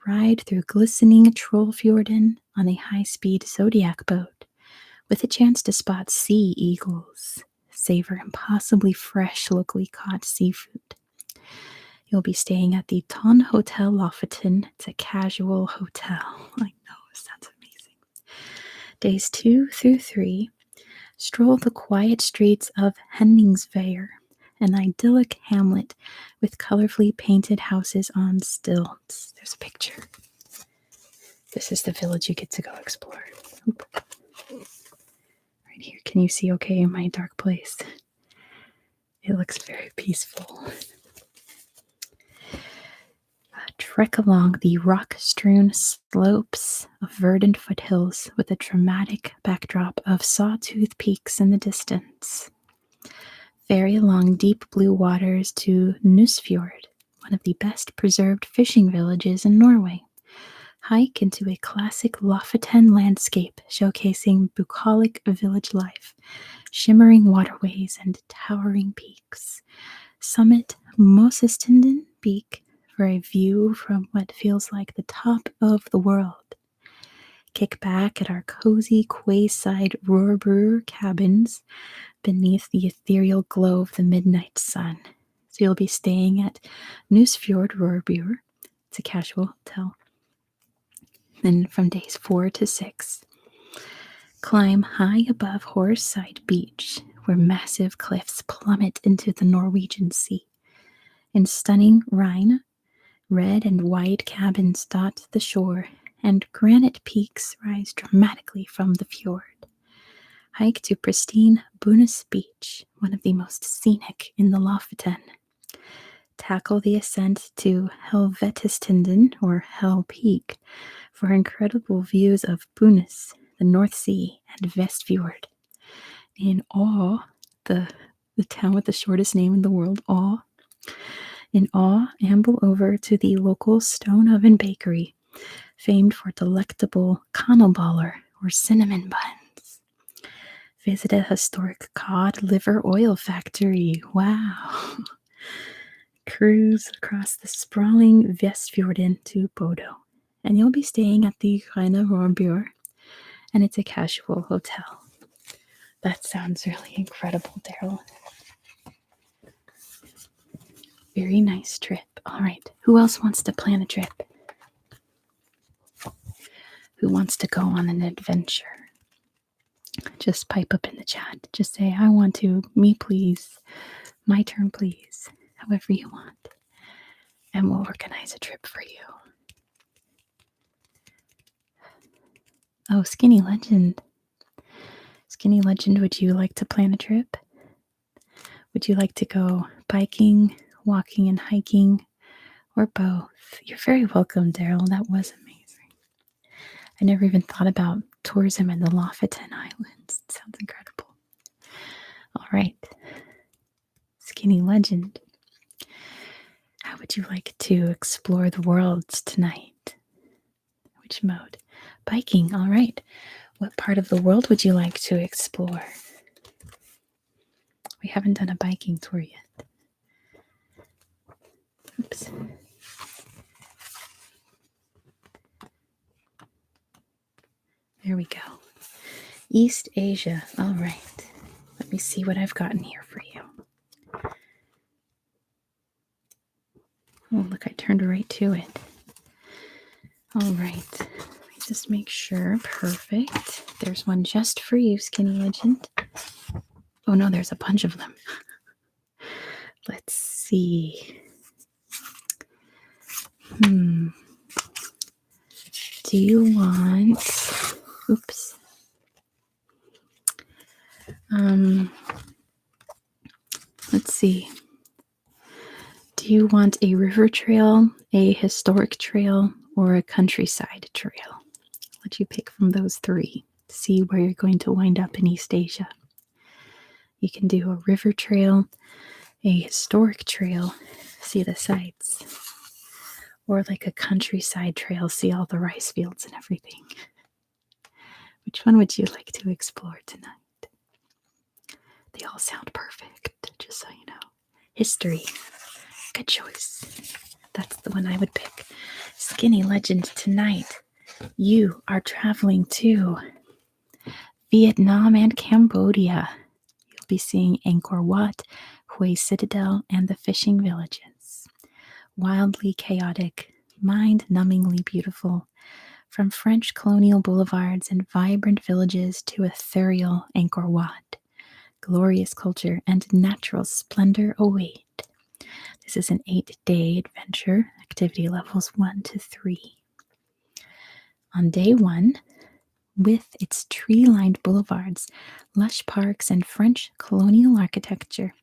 Ride through glistening Trollfjorden on a high-speed Zodiac boat with a chance to spot sea eagles. Savor impossibly fresh, locally caught seafood. You'll be staying at the Ton Hotel Lofoten. It's a casual hotel. I know, it sounds amazing. Days 2 through 3, stroll the quiet streets of Henningsvær, an idyllic hamlet with colorfully painted houses on stilts. There's a picture. This is the village you get to go explore. Oop. Right here. Can you see okay in my dark place? It looks very peaceful. Trek along the rock-strewn slopes of verdant foothills with a dramatic backdrop of sawtooth peaks in the distance. Ferry along deep blue waters to Nusfjord, one of the best preserved fishing villages in Norway. Hike into a classic Lofoten landscape showcasing bucolic village life, shimmering waterways, and towering peaks. Summit Mosestinden Peak for a view from what feels like the top of the world. Kick back at our cozy quayside Roerbrewer cabins, beneath the ethereal glow of the midnight sun. So you'll be staying at Nusfjord Rorbur. It's a casual hotel. Then from days 4 to 6, climb high above Horside Beach, where massive cliffs plummet into the Norwegian Sea. In stunning Rhine, red and white cabins dot the shore, and granite peaks rise dramatically from the fjord. Hike to pristine Bunes Beach, one of the most scenic in the Lofoten. Tackle the ascent to Helvetistinden, or Hell Peak, for incredible views of Bunes, the North Sea, and Vestfjord. In awe, the town with the shortest name in the world, awe. In awe, amble over to the local stone oven bakery, famed for delectable kannelballer, or cinnamon buns. Visit a historic cod liver oil factory. Wow. Cruise across the sprawling Vestfjorden to Bodo. And you'll be staying at the Reine Rorbur, and it's a casual hotel. That sounds really incredible, Daryl. Very nice trip. All right. Who else wants to plan a trip? Who wants to go on an adventure? Just pipe up in the chat. Just say, I want to. Me, please. My turn, please. However you want. And we'll organize a trip for you. Oh, Skinny Legend. Skinny Legend, would you like to plan a trip? Would you like to go biking, walking, and hiking, or both? You're very welcome, Daryl. That was amazing. I never even thought about tourism in the Lofoten Islands. It sounds incredible. All right. Skinny Legend. How would you like to explore the world tonight? Which mode? Biking. All right. What part of the world would you like to explore? We haven't done a biking tour yet. Oops. There we go. East Asia. All right. Let me see what I've gotten here for you. Oh, look, I turned right to it. All right. Let me just make sure. Perfect. There's one just for you, Skinny Legend. Oh, no, there's a bunch of them. Let's see. Do you want... Oops. Let's see. Do you want a river trail, a historic trail, or a countryside trail? I'll let you pick from those three to see where you're going to wind up in East Asia. You can do a river trail, a historic trail, see the sights, or like a countryside trail, see all the rice fields and everything. Which one would you like to explore tonight? They all sound perfect, just so you know. History. Good choice. That's the one I would pick. Skinny Legend, tonight you are traveling to Vietnam and Cambodia. You'll be seeing Angkor Wat, Hue Citadel, and the fishing villages. Wildly chaotic, mind-numbingly beautiful. From French colonial boulevards and vibrant villages to ethereal Angkor Wat, glorious culture and natural splendor await. This is an 8-day adventure, activity levels 1 to 3. On day 1, with its tree-lined boulevards, lush parks, and French colonial architecture,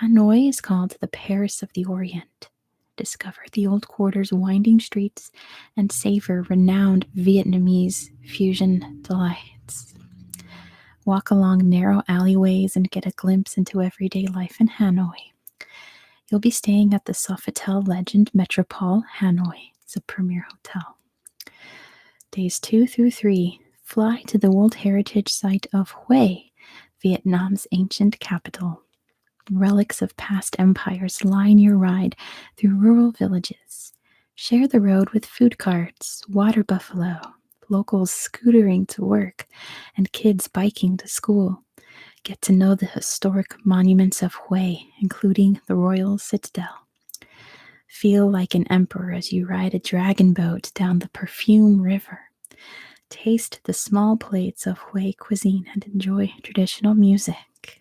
Hanoi is called the Paris of the Orient. Discover the old quarter's winding streets and savor renowned Vietnamese fusion delights. Walk along narrow alleyways and get a glimpse into everyday life in Hanoi. You'll be staying at the Sofitel Legend Metropole Hanoi. It's a premier hotel. Days 2 through 3, fly to the World Heritage Site of Hue, Vietnam's ancient capital. Relics of past empires line your ride through rural villages. Share the road with food carts, water buffalo, locals scootering to work, and kids biking to school. Get to know the historic monuments of Hue, including the Royal Citadel. Feel like an emperor as you ride a dragon boat down the Perfume River. Taste the small plates of Hue cuisine and enjoy traditional music.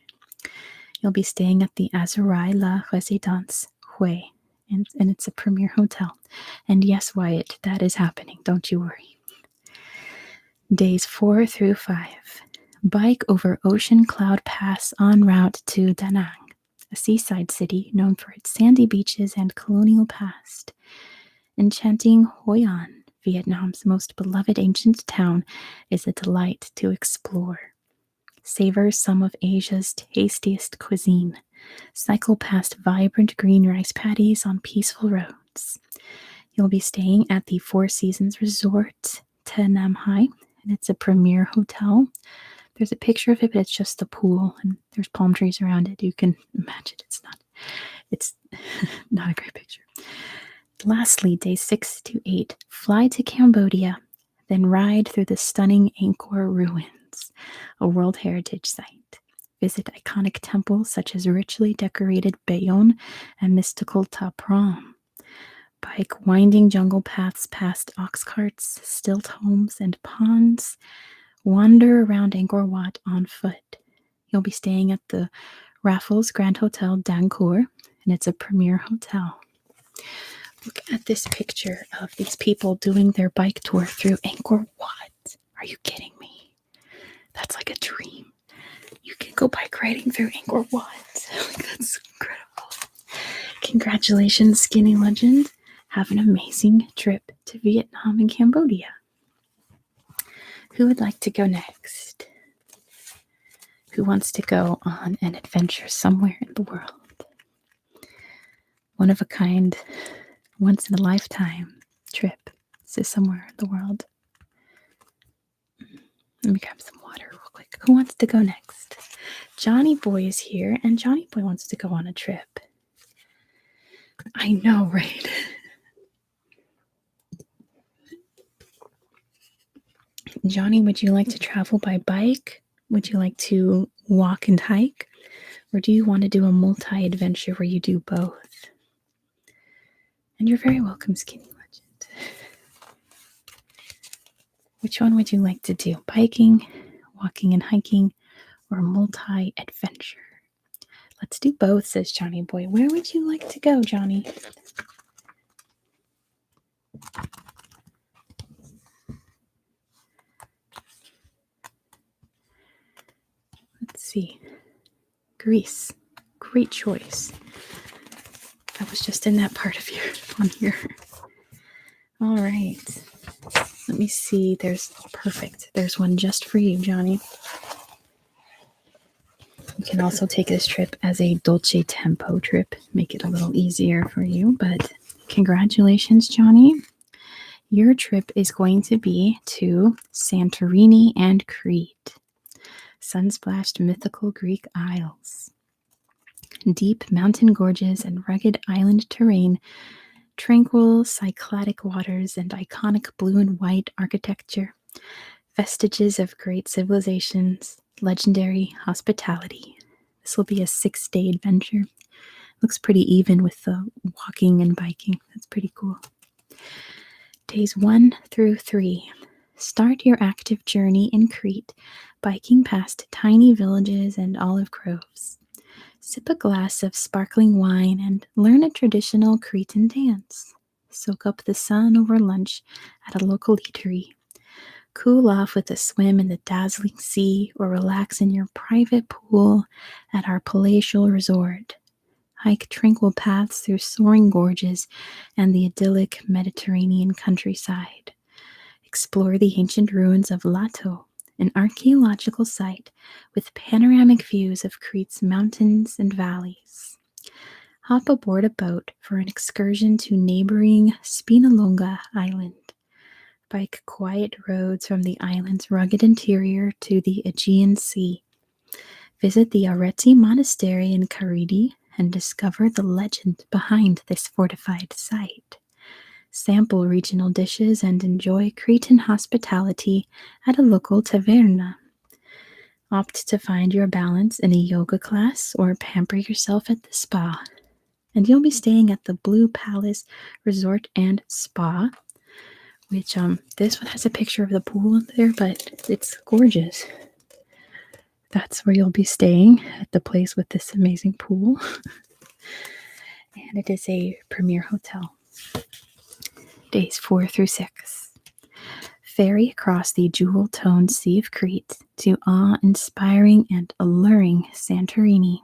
You'll be staying at the Azurai La Résidence Hue, and it's a premier hotel. And yes, Wyatt, that is happening. Don't you worry. Days 4 through 5. Bike over Ocean Cloud Pass en route to Da Nang, a seaside city known for its sandy beaches and colonial past. Enchanting Hoi An, Vietnam's most beloved ancient town, is a delight to explore. Savor some of Asia's tastiest cuisine. Cycle past vibrant green rice paddies on peaceful roads. You'll be staying at the Four Seasons Resort, Ta Nam Hai, and it's a premier hotel. There's a picture of it, but it's just the pool, and there's palm trees around it. You can imagine it's not a great picture. Lastly, days 6 to 8, fly to Cambodia, then ride through the stunning Angkor ruins, a World Heritage Site. Visit iconic temples such as richly decorated Bayon and mystical Ta Prohm. Bike winding jungle paths past ox carts, stilt homes, and ponds. Wander around Angkor Wat on foot. You'll be staying at the Raffles Grand Hotel Dankour, and it's a premier hotel. Look at this picture of these people doing their bike tour through Angkor Wat. Are you kidding me? That's like a dream. You can go bike riding through Angkor Wat. That's incredible. Congratulations, Skinny Legend. Have an amazing trip to Vietnam and Cambodia. Who would like to go next? Who wants to go on an adventure somewhere in the world? One of a kind, once in a lifetime trip to somewhere in the world. Let me grab some water real quick. Who wants to go next? Johnny Boy is here, and Johnny Boy wants to go on a trip. I know, right? Johnny, would you like to travel by bike? Would you like to walk and hike? Or do you want to do a multi-adventure where you do both? And you're very welcome, Skinny Legend. Which one would you like to do? Biking, walking and hiking, or multi-adventure? Let's do both, says Johnny Boy. Where would you like to go, Johnny? Let's see. Greece. Great choice. I was just in that part of on here. All right. Let me see. There's one just for you, Johnny. You can also take this trip as a dolce tempo trip. Make it a little easier for you. But congratulations, Johnny. Your trip is going to be to Santorini and Crete. Sun-splashed mythical Greek isles. Deep mountain gorges and rugged island terrain, tranquil cycladic waters and iconic blue and white architecture, vestiges of great civilizations, legendary hospitality. This will be a 6-day adventure. Looks pretty even with the walking and biking. That's pretty cool. Days 1 through 3. Start your active journey in Crete, biking past tiny villages and olive groves. Sip a glass of sparkling wine and learn a traditional Cretan dance. Soak up the sun over lunch at a local eatery. Cool off with a swim in the dazzling sea or relax in your private pool at our palatial resort. Hike tranquil paths through soaring gorges and the idyllic Mediterranean countryside. Explore the ancient ruins of Lato, an archaeological site with panoramic views of Crete's mountains and valleys. Hop aboard a boat for an excursion to neighboring Spinalonga Island. Bike quiet roads from the island's rugged interior to the Aegean Sea. Visit the Areti Monastery in Karidi and discover the legend behind this fortified site. Sample regional dishes and enjoy Cretan hospitality at a local taverna. Opt to find your balance in a yoga class or pamper yourself at the spa. And you'll be staying at the Blue Palace Resort and Spa, which this one has a picture of the pool in there, but it's gorgeous. That's where you'll be staying, at the place with this amazing pool. And it is a premier hotel. Days 4 through 6. Ferry across the jewel-toned Sea of Crete to awe-inspiring and alluring Santorini.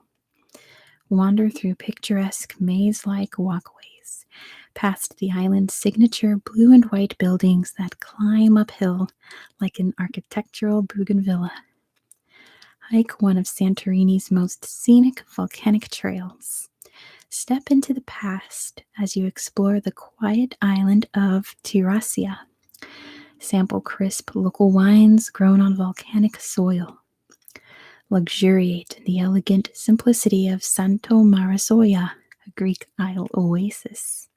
Wander through picturesque maze-like walkways, past the island's signature blue and white buildings that climb uphill like an architectural bougainvillea. Hike one of Santorini's most scenic volcanic trails. Step into the past as you explore the quiet island of Tiracia. Sample crisp local wines grown on volcanic soil. Luxuriate in the elegant simplicity of Santo Marasoia, a Greek isle oasis.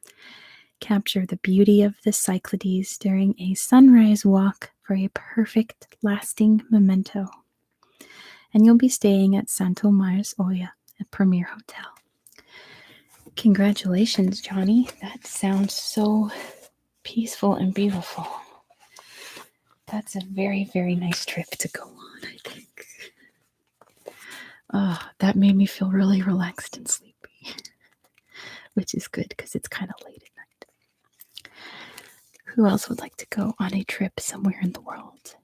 Capture the beauty of the Cyclades during a sunrise walk for a perfect, lasting memento. And you'll be staying at Santo Marasoia, a premier hotel. Congratulations, Johnny. That sounds so peaceful and beautiful. That's a very, very nice trip to go on, I think. That made me feel really relaxed and sleepy, which is good because it's kind of late at night. Who else would like to go on a trip somewhere in the world?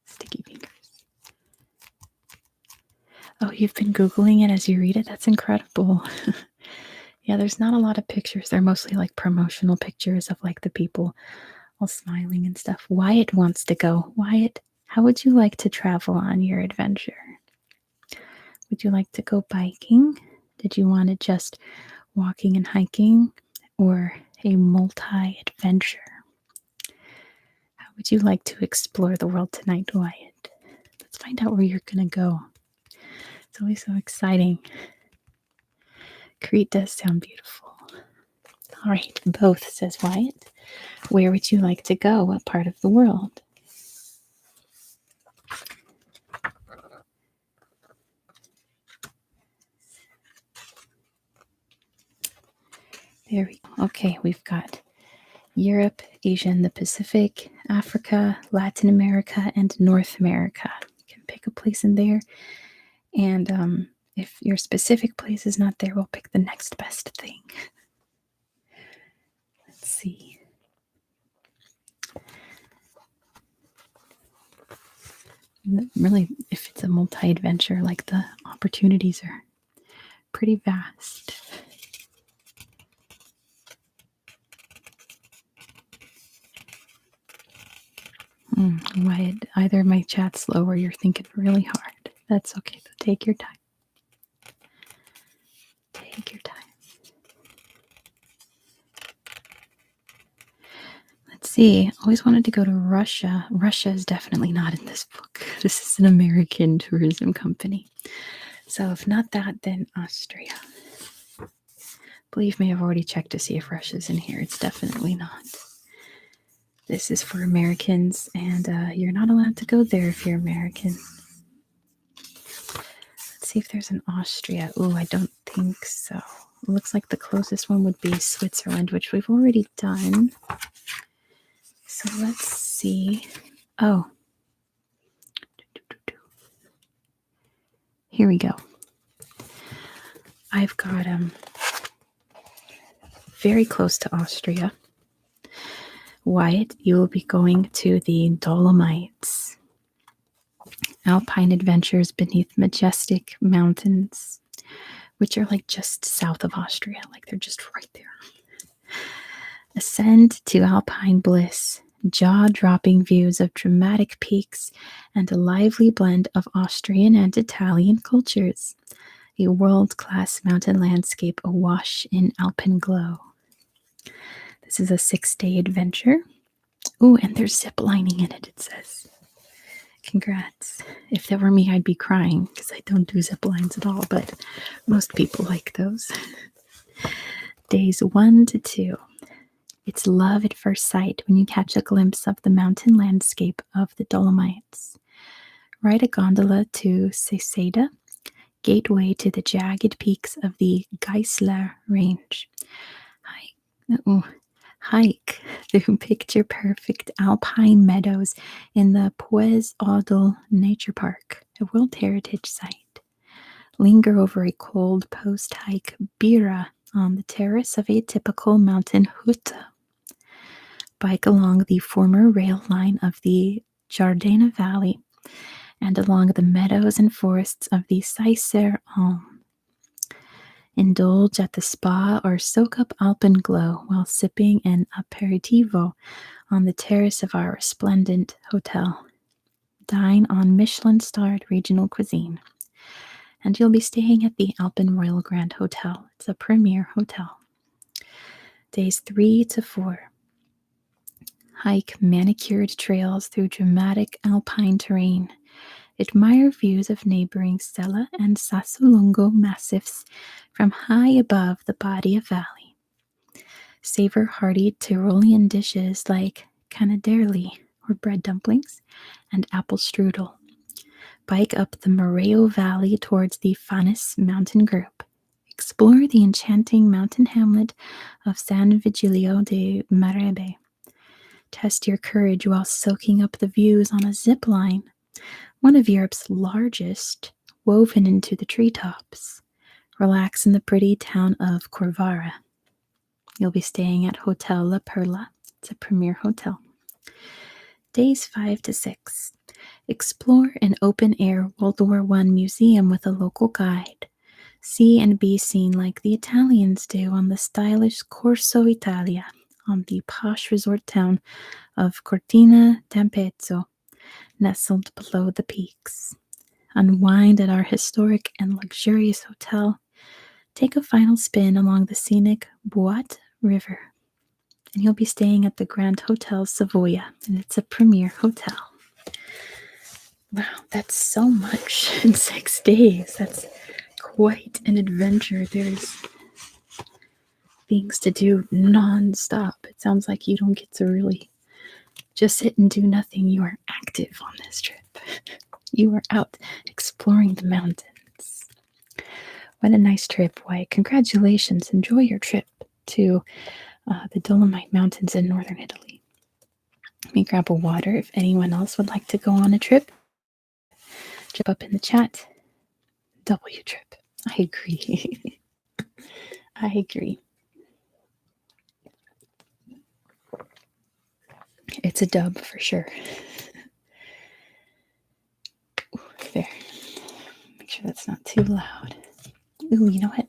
Sticky fingers. Oh, you've been Googling it as you read it? That's incredible. Yeah, there's not a lot of pictures. They're mostly like promotional pictures of like the people all smiling and stuff. Wyatt wants to go. Wyatt, how would you like to travel on your adventure? Would you like to go biking? Did you want to just walking and hiking, or a multi-adventure? How would you like to explore the world tonight, Wyatt? Let's find out where you're going to go. It's always so exciting. Crete does sound beautiful. All right, both, says Wyatt. Where would you like to go? What part of the world? There we go. Okay, we've got Europe, Asia and the Pacific, Africa, Latin America, and North America. You can pick a place in there. And if your specific place is not there, we'll pick the next best thing. Let's see. Really, if it's a multi-adventure, like the opportunities are pretty vast. Wyatt, either my chat's slow or you're thinking really hard. That's okay, though. Take your time. Take your time. Let's see. Always wanted to go to Russia. Russia is definitely not in this book. This is an American tourism company. So if not that, then Austria. Believe me, I've already checked to see if Russia's in here. It's definitely not. This is for Americans, and you're not allowed to go there if you're American. Let's see if there's an Austria. Ooh, I don't think so. It looks like the closest one would be Switzerland, which we've already done. So let's see. Oh. Here we go. I've got very close to Austria. Wyatt, you will be going to the Dolomites. Alpine adventures beneath majestic mountains, which are like just south of Austria. Like they're just right there. Ascend to alpine bliss, jaw-dropping views of dramatic peaks, and a lively blend of Austrian and Italian cultures. A world-class mountain landscape awash in alpine glow. This is a 6-day adventure. Ooh, and there's zip lining in it, it says. Congrats. If that were me, I'd be crying because I don't do zip lines at all, but most people like those. Days 1 to 2. It's love at first sight when you catch a glimpse of the mountain landscape of the Dolomites. Ride a gondola to Seseda, gateway to the jagged peaks of the Geisler Range. Hike through picture-perfect alpine meadows in the Pues Odol Nature Park, a World Heritage Site. Linger over a cold post-hike bira on the terrace of a typical mountain hutte. Bike along the former rail line of the Jardena Valley and along the meadows and forests of the Seiser Alm. Indulge at the spa or soak up alpenglow while sipping an aperitivo on the terrace of our resplendent hotel. Dine on Michelin-starred regional cuisine. And you'll be staying at the Alpine Royal Grand Hotel. It's a premier hotel. Days 3 to 4. Hike manicured trails through dramatic alpine terrain. Admire views of neighboring Sella and Sassolongo massifs from high above the Badia Valley. Savor hearty Tyrolean dishes like canaderli, or bread dumplings, and apple strudel. Bike up the Moreo Valley towards the Fanes mountain group. Explore the enchanting mountain hamlet of San Vigilio de Marebe. Test your courage while soaking up the views on a zip line, one of Europe's largest, woven into the treetops. Relax in the pretty town of Corvara. You'll be staying at Hotel La Perla. It's a premier hotel. Days 5 to 6. Explore an open-air World War I museum with a local guide. See and be seen like the Italians do on the stylish Corso Italia on the posh resort town of Cortina d'Ampezzo, nestled below the peaks. Unwind at our historic and luxurious hotel. Take a final spin along the scenic Boite River. And you'll be staying at the Grand Hotel Savoia, and it's a premier hotel. Wow, that's so much in 6 days. That's quite an adventure. There's things to do non-stop. It sounds like you don't get to really just sit and do nothing. You are active on this trip. You are out exploring the mountains. What a nice trip. Why, congratulations. Enjoy your trip to the Dolomite Mountains in northern Italy. Let me grab a water if anyone else would like to go on a trip. Jump up in the chat. W trip. I agree. I agree. It's a dub for sure. Ooh, there. Make sure that's not too loud. Ooh, you know what?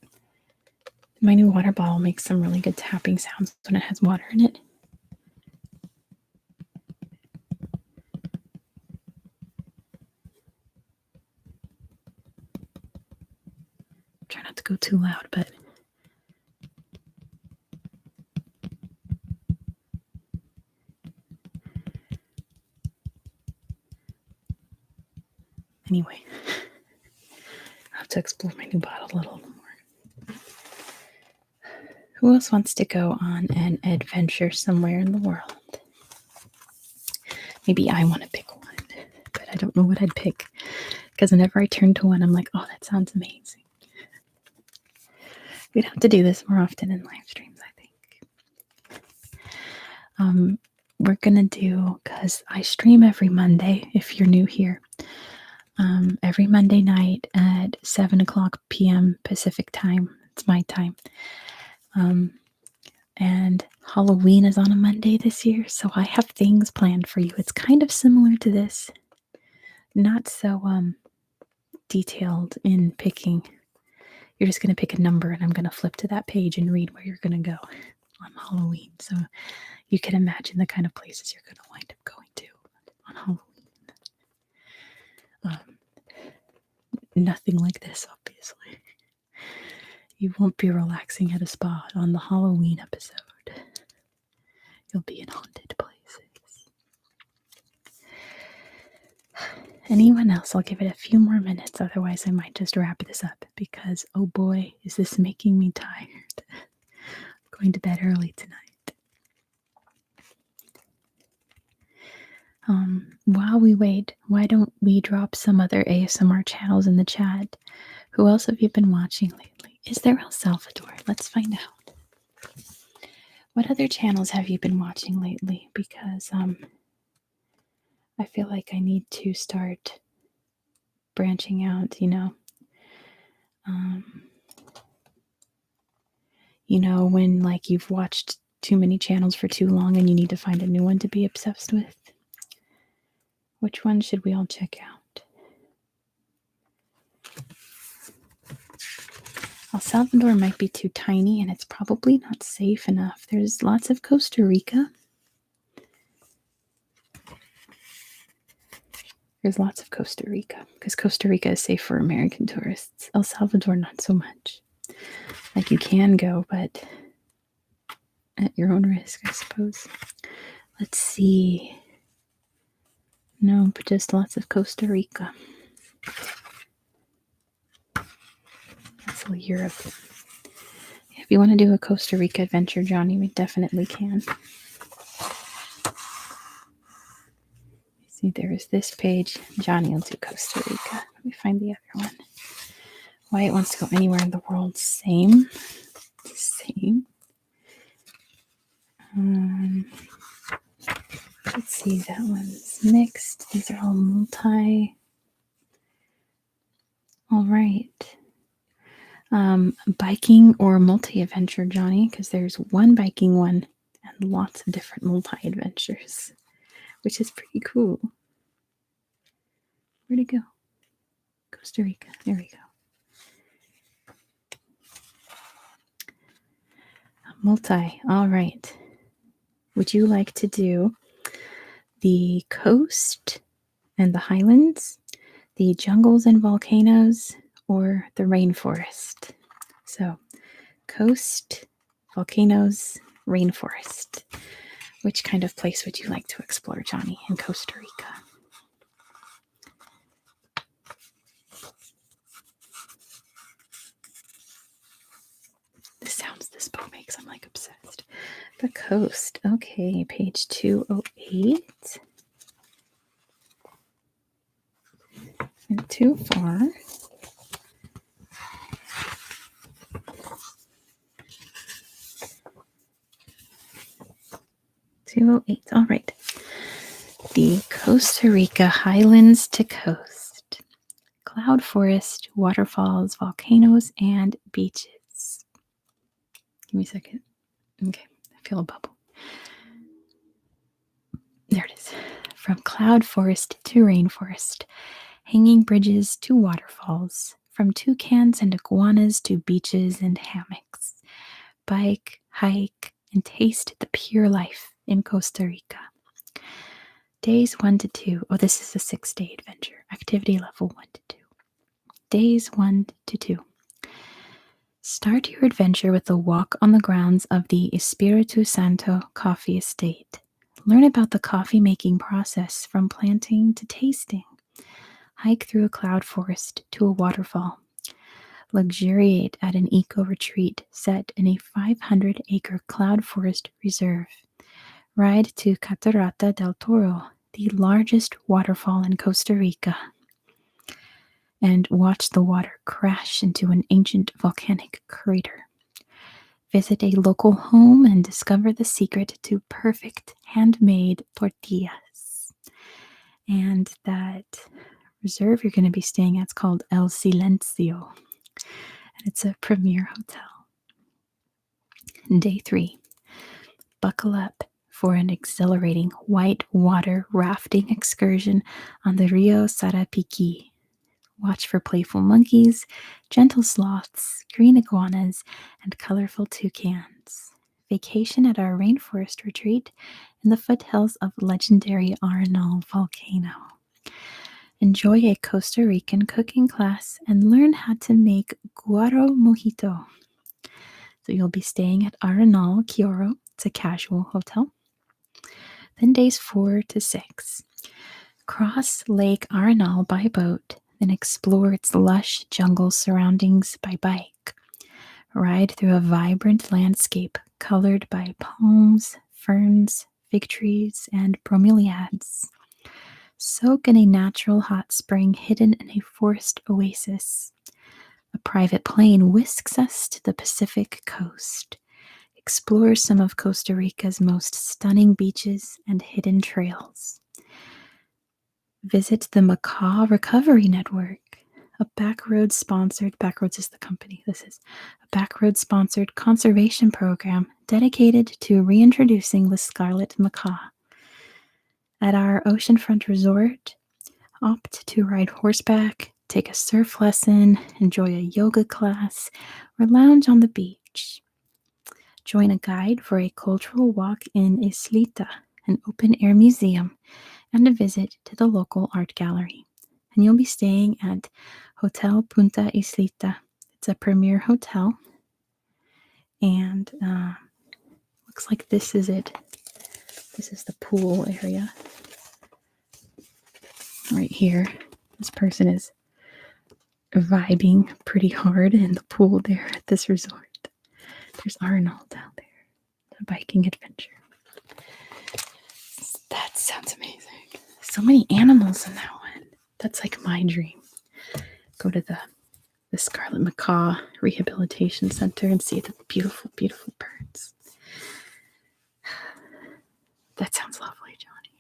My new water bottle makes some really good tapping sounds when it has water in it. Try not to go too loud, but anyway, I have to explore my new bottle a little more. Who else wants to go on an adventure somewhere in the world? Maybe I want to pick one, but I don't know what I'd pick. Because whenever I turn to one, I'm like, oh, that sounds amazing. We'd have to do this more often in live streams, I think. We're going to do, because I stream every Monday, if you're new here, every Monday night at 7 o'clock p.m. Pacific time. It's my time. And Halloween is on a Monday this year, so I have things planned for you. It's kind of similar to this. Not so detailed in picking. You're just going to pick a number, and I'm going to flip to that page and read where you're going to go on Halloween. So you can imagine the kind of places you're going to wind up going to on Halloween. Nothing like this, obviously. You won't be relaxing at a spa on the Halloween episode. You'll be in haunted places. Anyone else? I'll give it a few more minutes. Otherwise, I might just wrap this up because, oh boy, is this making me tired. I'm going to bed early tonight. while we wait, why don't we drop some other ASMR channels in the chat? Who else have you been watching lately? Is there El Salvador? Let's find out. What other channels have you been watching lately? Because I feel like I need to start branching out, when like you've watched too many channels for too long and you need to find a new one to be obsessed with. Which one should we all check out? El Salvador might be too tiny and it's probably not safe enough. There's lots of Costa Rica. There's lots of Costa Rica because Costa Rica is safe for American tourists. El Salvador, not so much. Like you can go, but at your own risk, I suppose. Let's see. No, but just lots of Costa Rica. That's all Europe. If you want to do a Costa Rica adventure, Johnny, we definitely can. See, there is this page. Johnny will do Costa Rica. Let me find the other one. Wyatt wants to go anywhere in the world. Same. Let's see, that one's mixed. These are all multi. All right. Biking or multi-adventure, Johnny, because there's one biking one and lots of different multi-adventures, which is pretty cool. Where'd it go? Costa Rica. There we go. Multi. All right. Would you like to do the coast and the highlands, the jungles and volcanoes, or the rainforest? So, coast, volcanoes, rainforest. Which kind of place would you like to explore, Johnny, in Costa Rica? The sounds this boat makes, I'm like obsessed. The coast. Okay, page 208. And too far. All right. The Costa Rica highlands to coast. Cloud forest, waterfalls, volcanoes, and beaches. Give me a second. Okay, I feel a bubble. There it is. From cloud forest to rainforest, hanging bridges to waterfalls, from toucans and iguanas to beaches and hammocks. Bike, hike, and taste the pure life in Costa Rica. Days 1 to 2. Oh, this is a 6-day adventure. Activity level 1 to 2. Days 1 to 2. Start your adventure with a walk on the grounds of the Espiritu Santo coffee estate. Learn about the coffee making process from planting to tasting. Hike through a cloud forest to a waterfall. Luxuriate at an eco-retreat set in a 500-acre cloud forest reserve. Ride to Catarata del Toro, the largest waterfall in Costa Rica, and watch the water crash into an ancient volcanic crater. Visit a local home and discover the secret to perfect handmade tortillas. And that reserve you're going to be staying at is called El Silencio, and it's a premier hotel. Day 3. Buckle up for an exhilarating whitewater rafting excursion on the Rio Sarapiquí. Watch for playful monkeys, gentle sloths, green iguanas, and colorful toucans. Vacation at our rainforest retreat in the foothills of legendary Arenal volcano. Enjoy a Costa Rican cooking class and learn how to make guaro mojito. So you'll be staying at Arenal Quioro. It's a casual hotel. Then days 4 to 6. Cross Lake Arenal by boat, then explore its lush jungle surroundings by bike. Ride through a vibrant landscape colored by palms, ferns, fig trees, and bromeliads. Soak in a natural hot spring hidden in a forest oasis. A private plane whisks us to the Pacific coast. Explore some of Costa Rica's most stunning beaches and hidden trails. Visit the Macaw Recovery Network, a Backroads is the company. This is a Backroads sponsored conservation program dedicated to reintroducing the scarlet macaw. At our oceanfront resort, opt to ride horseback, take a surf lesson, enjoy a yoga class, or lounge on the beach. Join a guide for a cultural walk in Islita, an open-air museum, and a visit to the local art gallery. And you'll be staying at Hotel Punta Islita. It's a premier hotel. And looks like this is it. This is the pool area. Right here. This person is vibing pretty hard in the pool there at this resort. There's Arnold down there. A biking adventure. That sounds amazing. So many animals in that one. That's like my dream. Go to the Scarlet Macaw Rehabilitation Center and see the beautiful, beautiful birds. That sounds lovely, Johnny.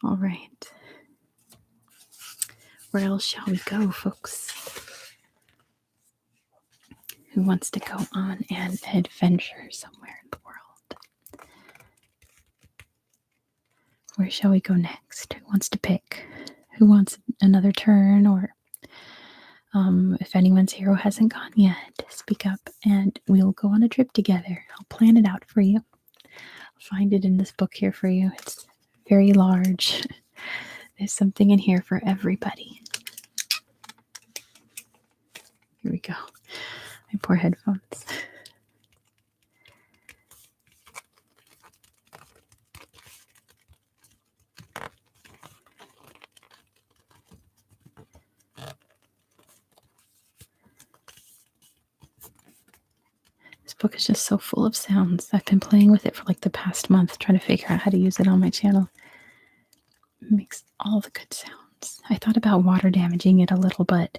All right. Where else shall we go, folks? Who wants to go on an adventure somewhere in the world? Where shall we go next? Who wants to pick? Who wants another turn? Or if anyone's hero hasn't gone yet, speak up and we'll go on a trip together. I'll plan it out for you. I'll find it in this book here for you. It's very large. There's something in here for everybody. Here we go. My poor headphones. This book is just so full of sounds. I've been playing with it for like the past month, trying to figure out how to use it on my channel. It makes all the good sounds. I thought about water damaging it a little, but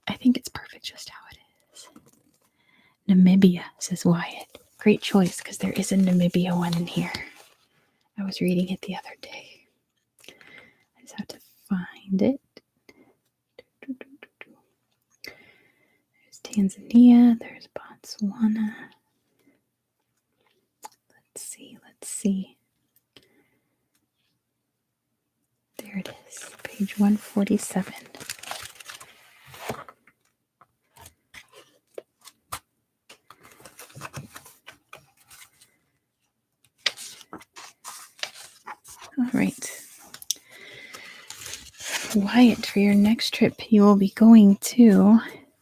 I think it's perfect just how it is. Namibia, says Wyatt. Great choice, because there is a Namibia one in here. I was reading it the other day. I just have to find it. There's Tanzania. There's Botswana. Let's see. There it is, page 147. All right. Wyatt, for your next trip, you will be going to...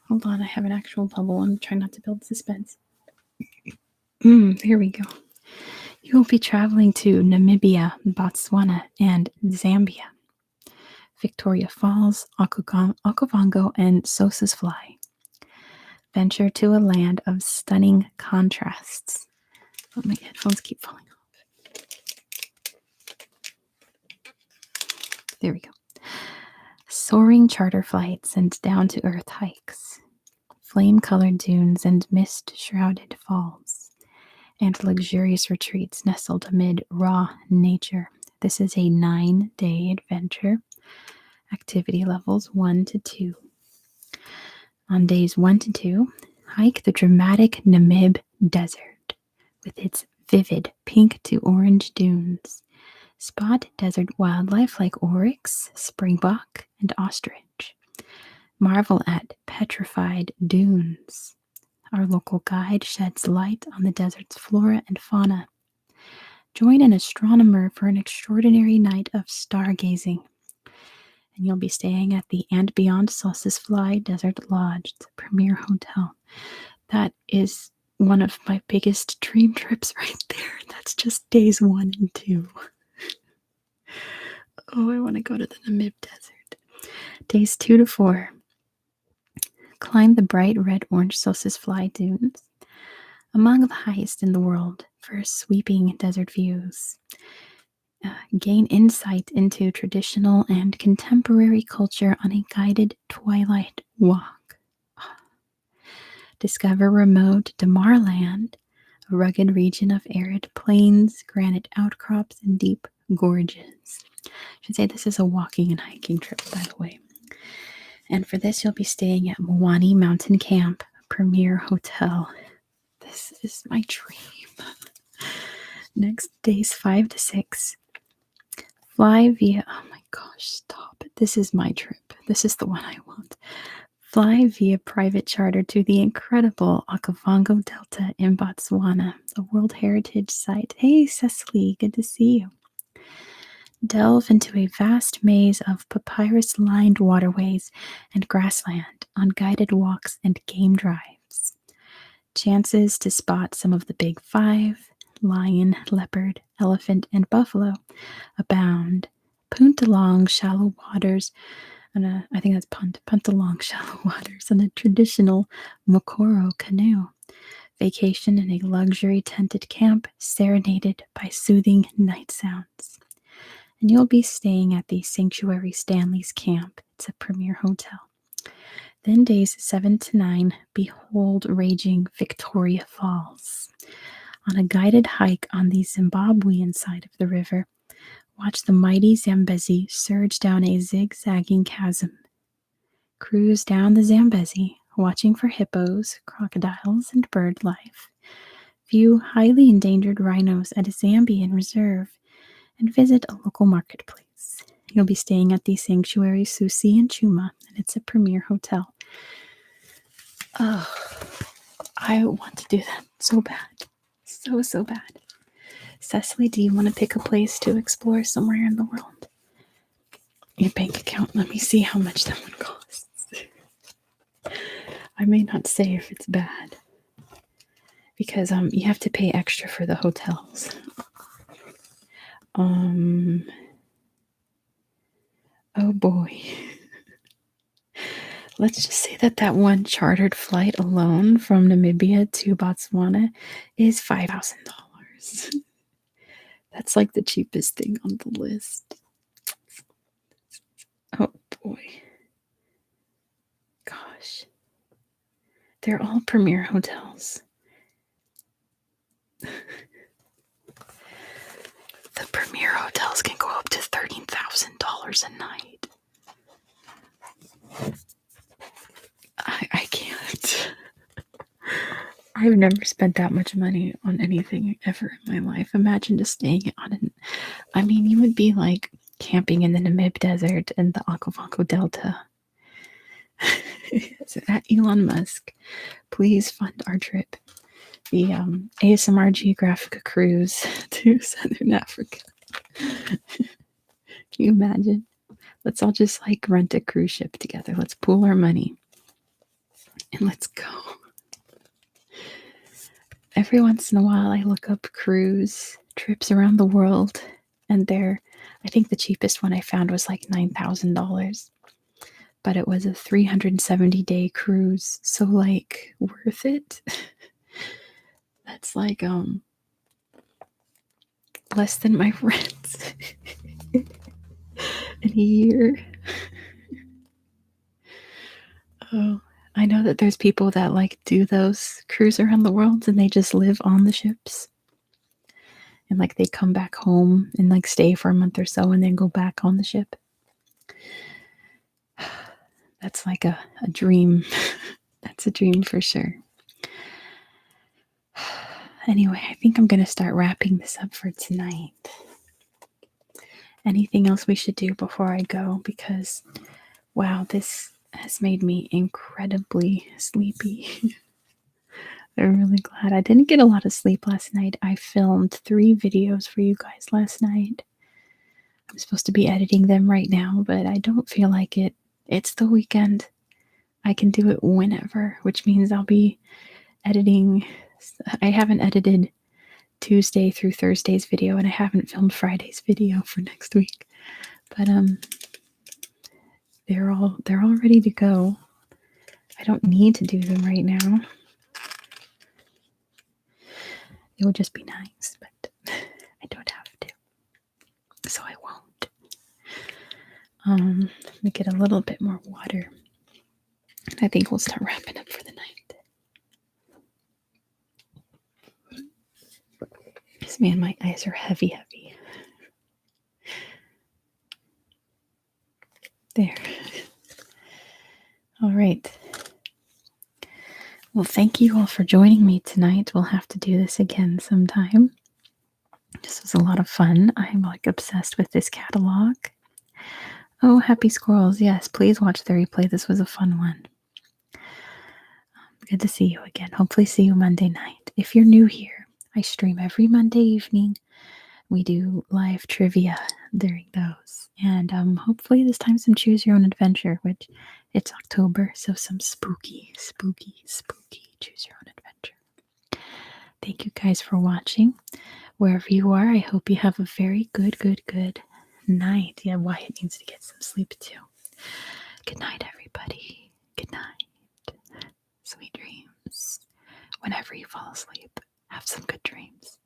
Hold on, I have an actual bubble. I'm trying not to build suspense. Here we go. You will be traveling to Namibia, Botswana, and Zambia. Victoria Falls, Okavango, and Sossusvlei. Venture to a land of stunning contrasts. Oh, my headphones keep falling off. There we go. Soaring charter flights and down-to-earth hikes. Flame-colored dunes and mist-shrouded falls. And luxurious retreats nestled amid raw nature. This is a 9-day adventure. Activity levels 1 to 2. On days 1 to 2, hike the dramatic Namib Desert with its vivid pink to orange dunes. Spot desert wildlife like oryx, springbok, and ostrich. Marvel at petrified dunes. Our local guide sheds light on the desert's flora and fauna. Join an astronomer for an extraordinary night of stargazing. And you'll be staying at the And Beyond Sossusvlei Desert Lodge. It's a premier hotel. That is one of my biggest dream trips right there. That's just days 1 and 2. Oh, I want to go to the Namib Desert. Days 2 to 4. Climb the bright red-orange Sossusvlei dunes, among the highest in the world for sweeping desert views. gain insight into traditional and contemporary culture on a guided twilight walk. Discover remote Damar Land, a rugged region of arid plains, granite outcrops, and deep gorges. I should say this is a walking and hiking trip, by the way. And for this, you'll be staying at Mwani Mountain Camp, a premier hotel. This is my dream. Next, days 5 to 6. Fly via, oh my gosh, stop it. This is my trip. This is the one I want. Fly via private charter to the incredible Okavango Delta in Botswana, a World Heritage Site. Hey, Cecily, good to see you. Delve into a vast maze of papyrus-lined waterways and grassland on guided walks and game drives. Chances to spot some of the big five, lion, leopard, elephant, and buffalo, abound. Punt along shallow waters, and I think that's punt along shallow waters on a traditional Mokoro canoe. Vacation in a luxury tented camp, serenaded by soothing night sounds. And you'll be staying at the Sanctuary Stanley's Camp. It's a premier hotel. Then days 7 to 9, behold raging Victoria Falls. On a guided hike on the Zimbabwean side of the river, watch the mighty Zambezi surge down a zigzagging chasm. Cruise down the Zambezi, watching for hippos, crocodiles, and bird life. View highly endangered rhinos at a Zambian reserve, and visit a local marketplace. You'll be staying at the Sanctuary Susi in Chuma, and it's a premier hotel. Oh, I want to do that so bad. So bad. Cecily, do you want to pick a place to explore somewhere in the world? Your bank account, let me see how much that one costs. I may not say if it's bad, because you have to pay extra for the hotels. Oh boy. Let's just say that one chartered flight alone from Namibia to Botswana is $5,000. That's like the cheapest thing on the list. Oh boy. Gosh. They're all premier hotels. The premier hotels can go up to $13,000 a night. I can't. I've never spent that much money on anything ever in my life. Imagine just staying on it. I mean, you would be like camping in the Namib Desert and the Okavango Delta. At Elon Musk, please fund our trip. The ASMR Geographica cruise to Southern Africa. Can you imagine? Let's all just like rent a cruise ship together. Let's pool our money and let's go. Every once in a while, I look up cruise trips around the world, and I think the cheapest one I found was like $9,000, but it was a 370-day cruise, so like worth it. That's like less than my rent in a year. Oh, I know that there's people that like do those cruise around the world and they just live on the ships. And like they come back home and like stay for a month or so and then go back on the ship. That's like a dream. That's a dream for sure. Anyway, I think I'm going to start wrapping this up for tonight. Anything else we should do before I go? Because, wow, this has made me incredibly sleepy. I'm really glad. I didn't get a lot of sleep last night. I filmed 3 videos for you guys last night. I'm supposed to be editing them right now, but I don't feel like it. It's the weekend. I can do it whenever, which means I'll be editing. I haven't edited Tuesday through Thursday's video, and I haven't filmed Friday's video for next week. But they're all ready to go. I don't need to do them right now. It would just be nice, but I don't have to. Let me get a little bit more water. I think we'll start wrapping up for the night. Because, man, my eyes are heavy. There. All right. Well, thank you all for joining me tonight. We'll have to do this again sometime. This was a lot of fun. I'm like obsessed with this catalog. Oh, happy squirrels. Yes, please watch the replay. This was a fun one. Good to see you again. Hopefully see you Monday night. If you're new here, I stream every Monday evening. We do live trivia during those. And hopefully this time some choose your own adventure, which it's October, so some spooky choose your own adventure. Thank you guys for watching. Wherever you are, I hope you have a very good night. Yeah, Wyatt needs to get some sleep too. Good night, everybody. Good night. Sweet dreams. Whenever you fall asleep, have some good dreams.